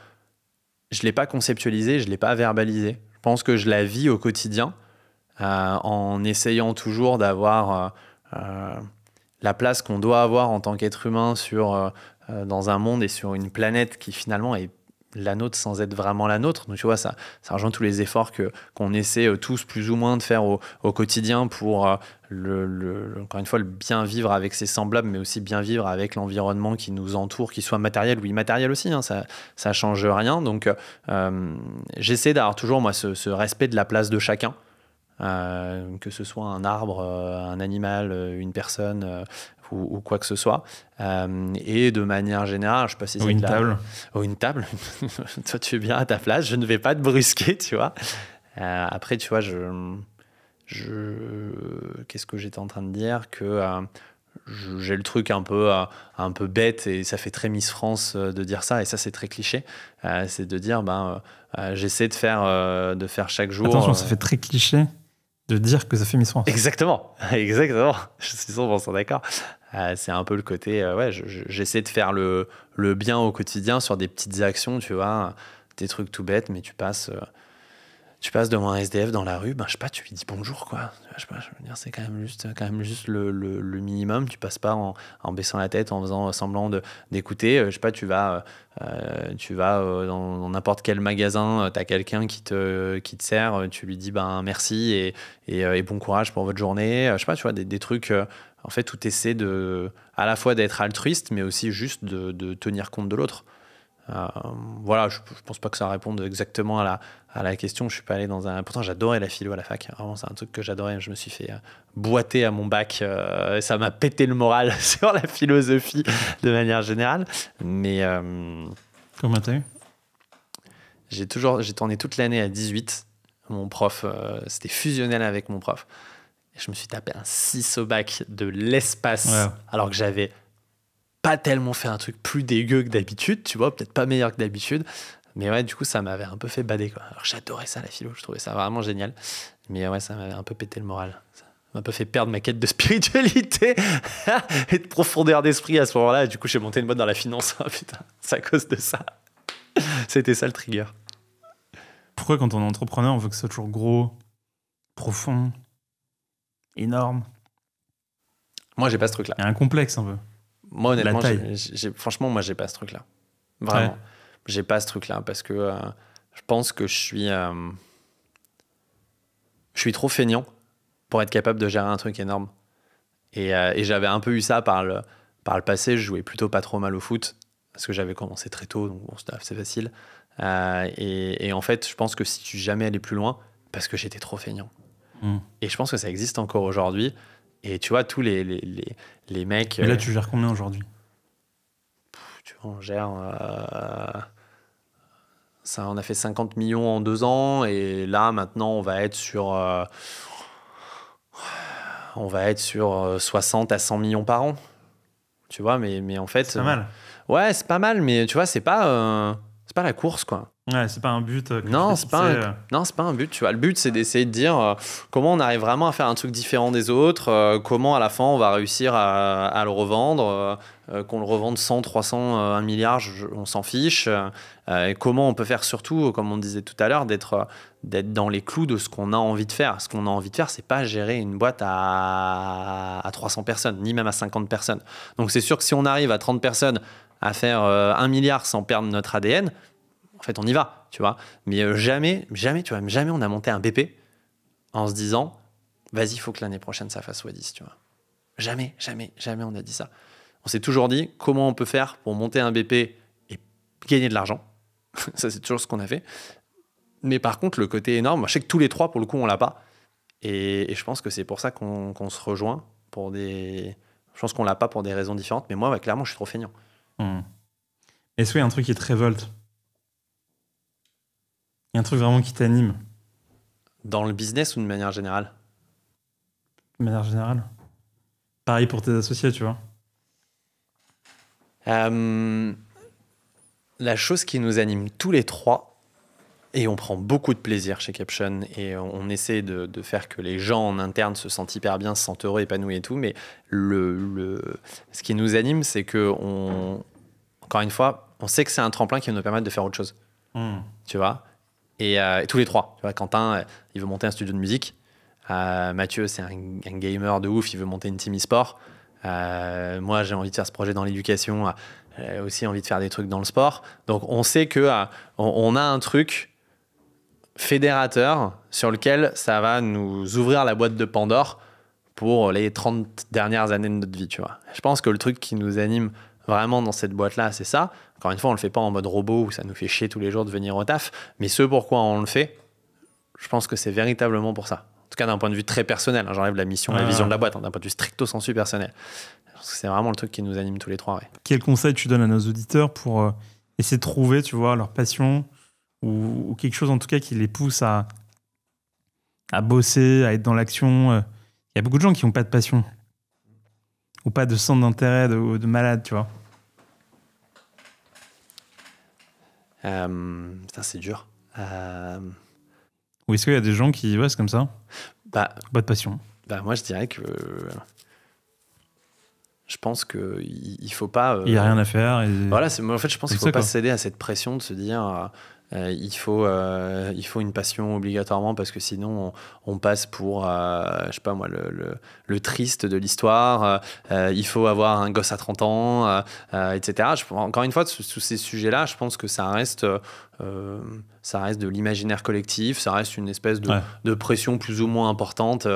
Speaker 1: je ne l'ai pas conceptualisé, je ne l'ai pas verbalisé. Je pense que je la vis au quotidien en essayant toujours d'avoir la place qu'on doit avoir en tant qu'être humain dans un monde et sur une planète qui finalement est la nôtre sans être vraiment la nôtre. Donc tu vois, ça rejoint tous les efforts qu'on essaie tous plus ou moins de faire au quotidien pour encore une fois le bien vivre avec ses semblables, mais aussi bien vivre avec l'environnement qui nous entoure, qu'il soit matériel ou immatériel aussi, hein, ça change rien. Donc j'essaie d'avoir toujours moi ce respect de la place de chacun. Que ce soit un arbre, un animal, une personne ou quoi que ce soit. Et de manière générale, je sais pas si c'est
Speaker 3: une table.
Speaker 1: Une table. Toi, tu es bien à ta place. Je ne vais pas te brusquer, tu vois. Après, tu vois, qu'est-ce que j'étais en train de dire que j'ai le truc un peu bête et ça fait très Miss France de dire ça et ça c'est très cliché. C'est de dire j'essaie de faire chaque jour.
Speaker 3: Attention, ça fait très cliché de dire que ça fait Miss France.
Speaker 1: Exactement. Je suis 100% d'accord. C'est un peu le côté, j'essaie de faire le bien au quotidien sur des petites actions, tu vois, des trucs tout bêtes, mais tu passes devant un SDF dans la rue, je sais pas, tu lui dis bonjour, quoi. Je sais pas, je veux dire, c'est quand même juste le minimum. Tu passes pas en baissant la tête, en faisant semblant d'écouter. Je sais pas, tu vas dans n'importe quel magasin, tu as quelqu'un qui te sert, tu lui dis merci et bon courage pour votre journée. Je sais pas, tu vois, des trucs, en fait, où tu essaies à la fois d'être altruiste, mais aussi juste de tenir compte de l'autre. Voilà, je pense pas que ça réponde exactement à la question. Je suis pas allé pourtant j'adorais la philo à la fac, vraiment c'est un truc que j'adorais. Je me suis fait boiter à mon bac, ça m'a pété le moral sur la philosophie de manière générale, mais
Speaker 3: comment t'as eu?
Speaker 1: J'ai tourné toute l'année à 18. Mon prof, c'était fusionnel avec mon prof et je me suis tapé un 6 au bac de l'espace, alors que j'avais pas tellement fait un truc plus dégueu que d'habitude, tu vois, peut-être pas meilleur que d'habitude, mais ouais, du coup, ça m'avait un peu fait bader, quoi. Alors, j'adorais ça, la philo, je trouvais ça vraiment génial, mais ouais, ça m'avait un peu pété le moral. Ça m'a un peu fait perdre ma quête de spiritualité et de profondeur d'esprit à ce moment-là, et du coup, j'ai monté une boîte dans la finance. Oh, putain, c'est à cause de ça. C'était ça le trigger.
Speaker 3: Pourquoi, quand on est entrepreneur, on veut que ce soit toujours gros, profond, énorme?
Speaker 1: Moi, j'ai pas ce truc-là.
Speaker 3: Il y a un complexe, un peu.
Speaker 1: Moi, honnêtement, franchement, moi, j'ai pas ce truc-là. Vraiment. Ouais. J'ai pas ce truc-là parce que je pense que je suis trop feignant pour être capable de gérer un truc énorme. Et j'avais un peu eu ça par le passé. Je jouais plutôt pas trop mal au foot parce que j'avais commencé très tôt, donc bon, c'était assez facile. Et en fait, je pense que si tu jamais allé plus loin, parce que j'étais trop feignant. Et je pense que ça existe encore aujourd'hui. Et tu vois, tous les mecs...
Speaker 3: Mais là, tu gères combien aujourd'hui?
Speaker 1: Tu vois, on gère... ça, on a fait 50 millions en 2 ans. Et là, maintenant, on va être sur 60 à 100 millions par an. Tu vois, mais en fait...
Speaker 3: C'est pas mal.
Speaker 1: Ouais, c'est pas mal, mais tu vois, c'est pas la course, quoi.
Speaker 3: Ouais, c'est pas un but.
Speaker 1: Non, c'est pas un but. Tu vois, le but, c'est d'essayer de dire comment on arrive vraiment à faire un truc différent des autres, comment à la fin on va réussir à le revendre, qu'on le revende 100, 300, 1 milliard, on s'en fiche. Et comment on peut faire surtout, comme on disait tout à l'heure, d'être dans les clous de ce qu'on a envie de faire. Ce qu'on a envie de faire, c'est pas gérer une boîte à 300 personnes, ni même à 50 personnes. Donc c'est sûr que si on arrive à 30 personnes à faire 1 milliard sans perdre notre ADN, en fait, on y va, tu vois. Mais jamais on a monté un BP en se disant, vas-y, il faut que l'année prochaine, ça fasse x10, tu vois. Jamais on a dit ça. On s'est toujours dit, comment on peut faire pour monter un BP et gagner de l'argent. Ça, c'est toujours ce qu'on a fait. Mais par contre, le côté énorme, moi, je sais que tous les trois, pour le coup, on l'a pas. Et je pense que c'est pour ça qu'on se rejoint. Je pense qu'on l'a pas pour des raisons différentes. Mais moi, clairement, je suis trop feignant.
Speaker 3: Est-ce qu'il y a un truc qui te révolte? Il y a un truc vraiment qui t'anime?
Speaker 1: Dans le business ou de manière générale?
Speaker 3: De manière générale. Pareil pour tes associés, tu vois.
Speaker 1: La chose qui nous anime tous les trois, et on prend beaucoup de plaisir chez Caption, et on essaie de faire que les gens en interne se sentent hyper bien, se sentent heureux, épanouis et tout, mais ce qui nous anime, c'est que encore une fois, on sait que c'est un tremplin qui va nous permettre de faire autre chose. Tu vois? Et tous les trois. Tu vois, Quentin, il veut monter un studio de musique. Mathieu, c'est un gamer de ouf, il veut monter une team e-sport. Moi, j'ai envie de faire ce projet dans l'éducation. J'ai aussi envie de faire des trucs dans le sport. Donc, on sait qu'on a un truc fédérateur sur lequel ça va nous ouvrir la boîte de Pandore pour les 30 dernières années de notre vie. Tu vois. Je pense que le truc qui nous anime vraiment dans cette boîte-là, c'est ça. Encore une fois, on ne le fait pas en mode robot où ça nous fait chier tous les jours de venir au taf. Mais ce pourquoi on le fait, je pense que c'est véritablement pour ça. En tout cas, d'un point de vue très personnel. J'enlève la mission, la vision de la boîte, d'un point de vue stricto sensu personnel. Parce que c'est vraiment le truc qui nous anime tous les trois. Ouais.
Speaker 3: Quel conseil tu donnes à nos auditeurs pour essayer de trouver, tu vois, leur passion ou quelque chose en tout cas qui les pousse à bosser, à être dans l'action. Il y a beaucoup de gens qui n'ont pas de passion ou pas de centre d'intérêt de malade, tu vois.
Speaker 1: Putain, c'est dur.
Speaker 3: Ou est-ce qu'il y a des gens qui, ouais, c'est comme ça, pas de passion?
Speaker 1: Moi, je dirais que je pense qu'il ne faut pas...
Speaker 3: il n'y a rien à faire. Et...
Speaker 1: Voilà, en fait, je pense qu'il ne faut pas céder à cette pression de se dire il faut une passion obligatoirement parce que sinon on passe pour, je sais pas moi, le triste de l'histoire. Il faut avoir un gosse à 30 ans, etc. Encore une fois, sous ces sujets-là, je pense que ça reste de l'imaginaire collectif, ça reste une espèce de pression plus ou moins importante,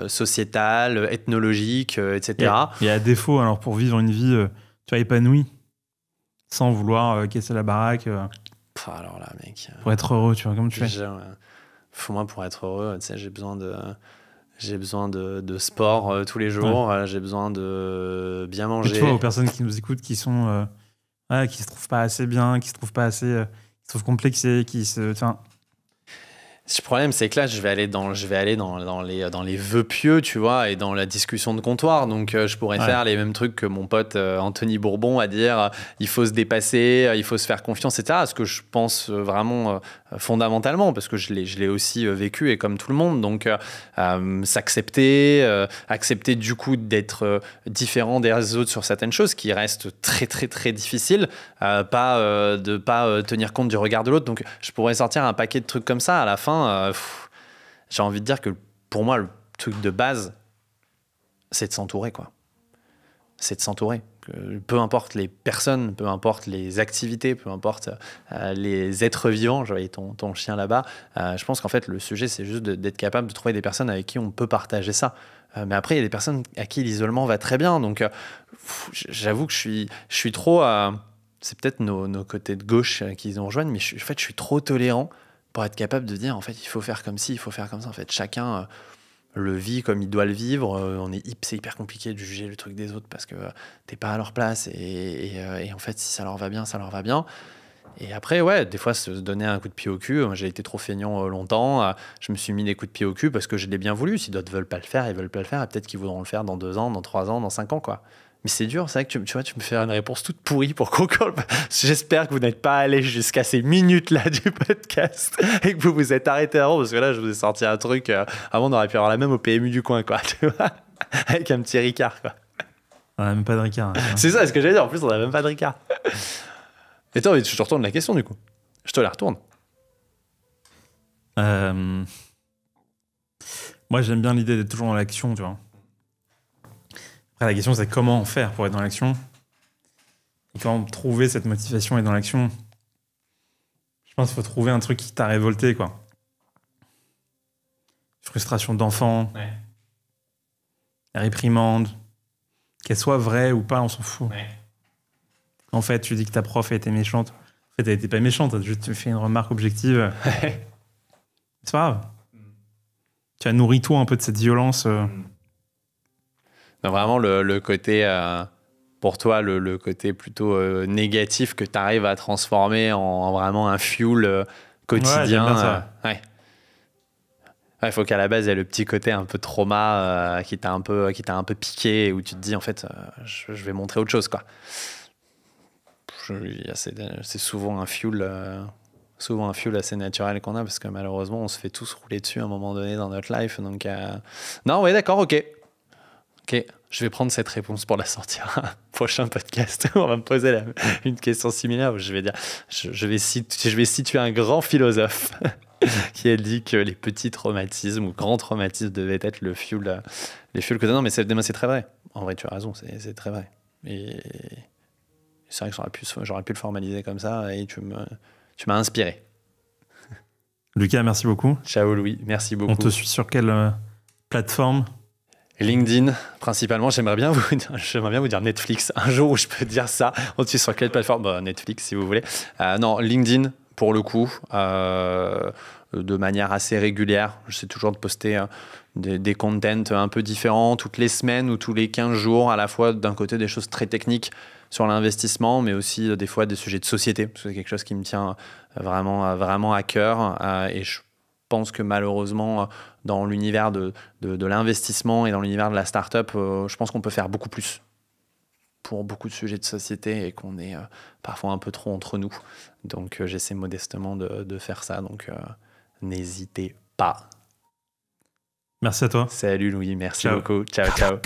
Speaker 1: sociétale, ethnologique, etc.
Speaker 3: Et à défaut, alors pour vivre une vie tu vois, épanouie, sans vouloir casser la baraque,
Speaker 1: alors là, mec,
Speaker 3: pour être heureux, tu vois, comme tu fais.
Speaker 1: Moi, pour être heureux, tu sais, j'ai besoin de sport tous les jours, j'ai besoin de bien manger.
Speaker 3: Et tu vois, aux personnes qui nous écoutent, qui sont qui se trouvent pas assez bien, qui se trouvent pas assez, qui se trouvent complexés,
Speaker 1: Le problème, c'est que là, je vais aller dans les vœux pieux, tu vois, et dans la discussion de comptoir. Donc, je pourrais faire les mêmes trucs que mon pote Anthony Bourbon, à dire il faut se dépasser, il faut se faire confiance, etc. Ce que je pense vraiment fondamentalement, parce que je l'ai aussi vécu, et comme tout le monde. Donc, s'accepter, accepter du coup d'être différent des autres sur certaines choses qui restent très, très, très difficiles, de pas tenir compte du regard de l'autre. Donc, je pourrais sortir un paquet de trucs comme ça à la fin. J'ai envie de dire que pour moi, le truc de base, c'est de s'entourer, quoi. C'est de s'entourer. Peu importe les personnes, peu importe les activités, peu importe les êtres vivants. Je voyais ton chien là-bas. Je pense qu'en fait, le sujet, c'est juste d'être capable de trouver des personnes avec qui on peut partager ça. Mais après, il y a des personnes à qui l'isolement va très bien. Donc, j'avoue que je suis trop... c'est peut-être nos côtés de gauche qui nous rejoignent, mais je suis trop tolérant pour être capable de dire, en fait, il faut faire comme ci, il faut faire comme ça. En fait, chacun le vit comme il doit le vivre. C'est hyper compliqué de juger le truc des autres parce que t'es pas à leur place. Et en fait, si ça leur va bien, ça leur va bien. Et après, ouais, des fois, se donner un coup de pied au cul. J'ai été trop feignant longtemps. Je me suis mis des coups de pied au cul parce que je l'ai bien voulu. Si d'autres veulent pas le faire, ils veulent pas le faire. Et peut-être qu'ils voudront le faire dans 2 ans, dans 3 ans, dans 5 ans, quoi. Mais c'est dur, c'est vrai que tu vois, tu me fais une réponse toute pourrie pour conclure. J'espère que vous n'êtes pas allé jusqu'à ces minutes-là du podcast et que vous vous êtes arrêté avant, parce que là, je vous ai sorti un truc. Avant, on aurait pu avoir la même au PMU du coin, quoi, tu vois, avec un petit Ricard, quoi.
Speaker 3: On n'a même pas de Ricard. Hein.
Speaker 1: C'est ça, ce que j'allais dire. En plus, on n'a même pas de Ricard. Et toi, je te retourne la question, du coup. Je te la retourne.
Speaker 3: Moi, j'aime bien l'idée d'être toujours dans l'action, tu vois. Après, la question, c'est comment faire pour être dans l'action et comment trouver cette motivation et être dans l'action. Je pense qu'il faut trouver un truc qui t'a révolté, quoi. Frustration d'enfant, réprimande, qu'elle soit vraie ou pas, on s'en fout. En fait, tu dis que ta prof a été méchante. En fait, elle n'était pas méchante, elle a juste fait une remarque objective. C'est pas grave. Tu as nourri toi un peu de cette violence.
Speaker 1: Non, vraiment, le côté, pour toi, le côté plutôt négatif que tu arrives à transformer en vraiment un fuel quotidien. Il faut qu'à la base, il y ait le petit côté un peu trauma qui t'a un peu piqué, où tu te dis, en fait, je vais montrer autre chose, quoi. C'est souvent un fuel assez naturel qu'on a, parce que malheureusement, on se fait tous rouler dessus à un moment donné dans notre life. Donc, non, ouais, d'accord, ok. Ok, je vais prendre cette réponse pour la sortir à un prochain podcast. On va me poser une question similaire où je vais dire, je vais situer un grand philosophe qui a dit que les petits traumatismes ou grands traumatismes devaient être les fuels que non, mais c'est très vrai. En vrai, tu as raison, c'est très vrai. Et c'est vrai que j'aurais pu le formaliser comme ça et tu m'as inspiré.
Speaker 3: Lucas, merci beaucoup.
Speaker 1: Ciao Louis, merci beaucoup.
Speaker 3: On te suit sur quelle plateforme ?
Speaker 1: LinkedIn, principalement. J'aimerais bien vous dire Netflix. Un jour où je peux dire ça. On te suit sur quelle plateforme ? Netflix, si vous voulez. Non, LinkedIn, pour le coup, de manière assez régulière. J'essaie toujours de poster des contents un peu différents toutes les semaines ou tous les 15 jours, à la fois d'un côté des choses très techniques sur l'investissement, mais aussi des fois des sujets de société, parce que c'est quelque chose qui me tient vraiment à cœur. Et je pense que malheureusement, dans l'univers de l'investissement et dans l'univers de la start-up, je pense qu'on peut faire beaucoup plus pour beaucoup de sujets de société et qu'on est parfois un peu trop entre nous. Donc j'essaie modestement de faire ça. Donc n'hésitez pas.
Speaker 3: Merci à toi.
Speaker 1: Salut Louis, merci beaucoup. Ciao, ciao.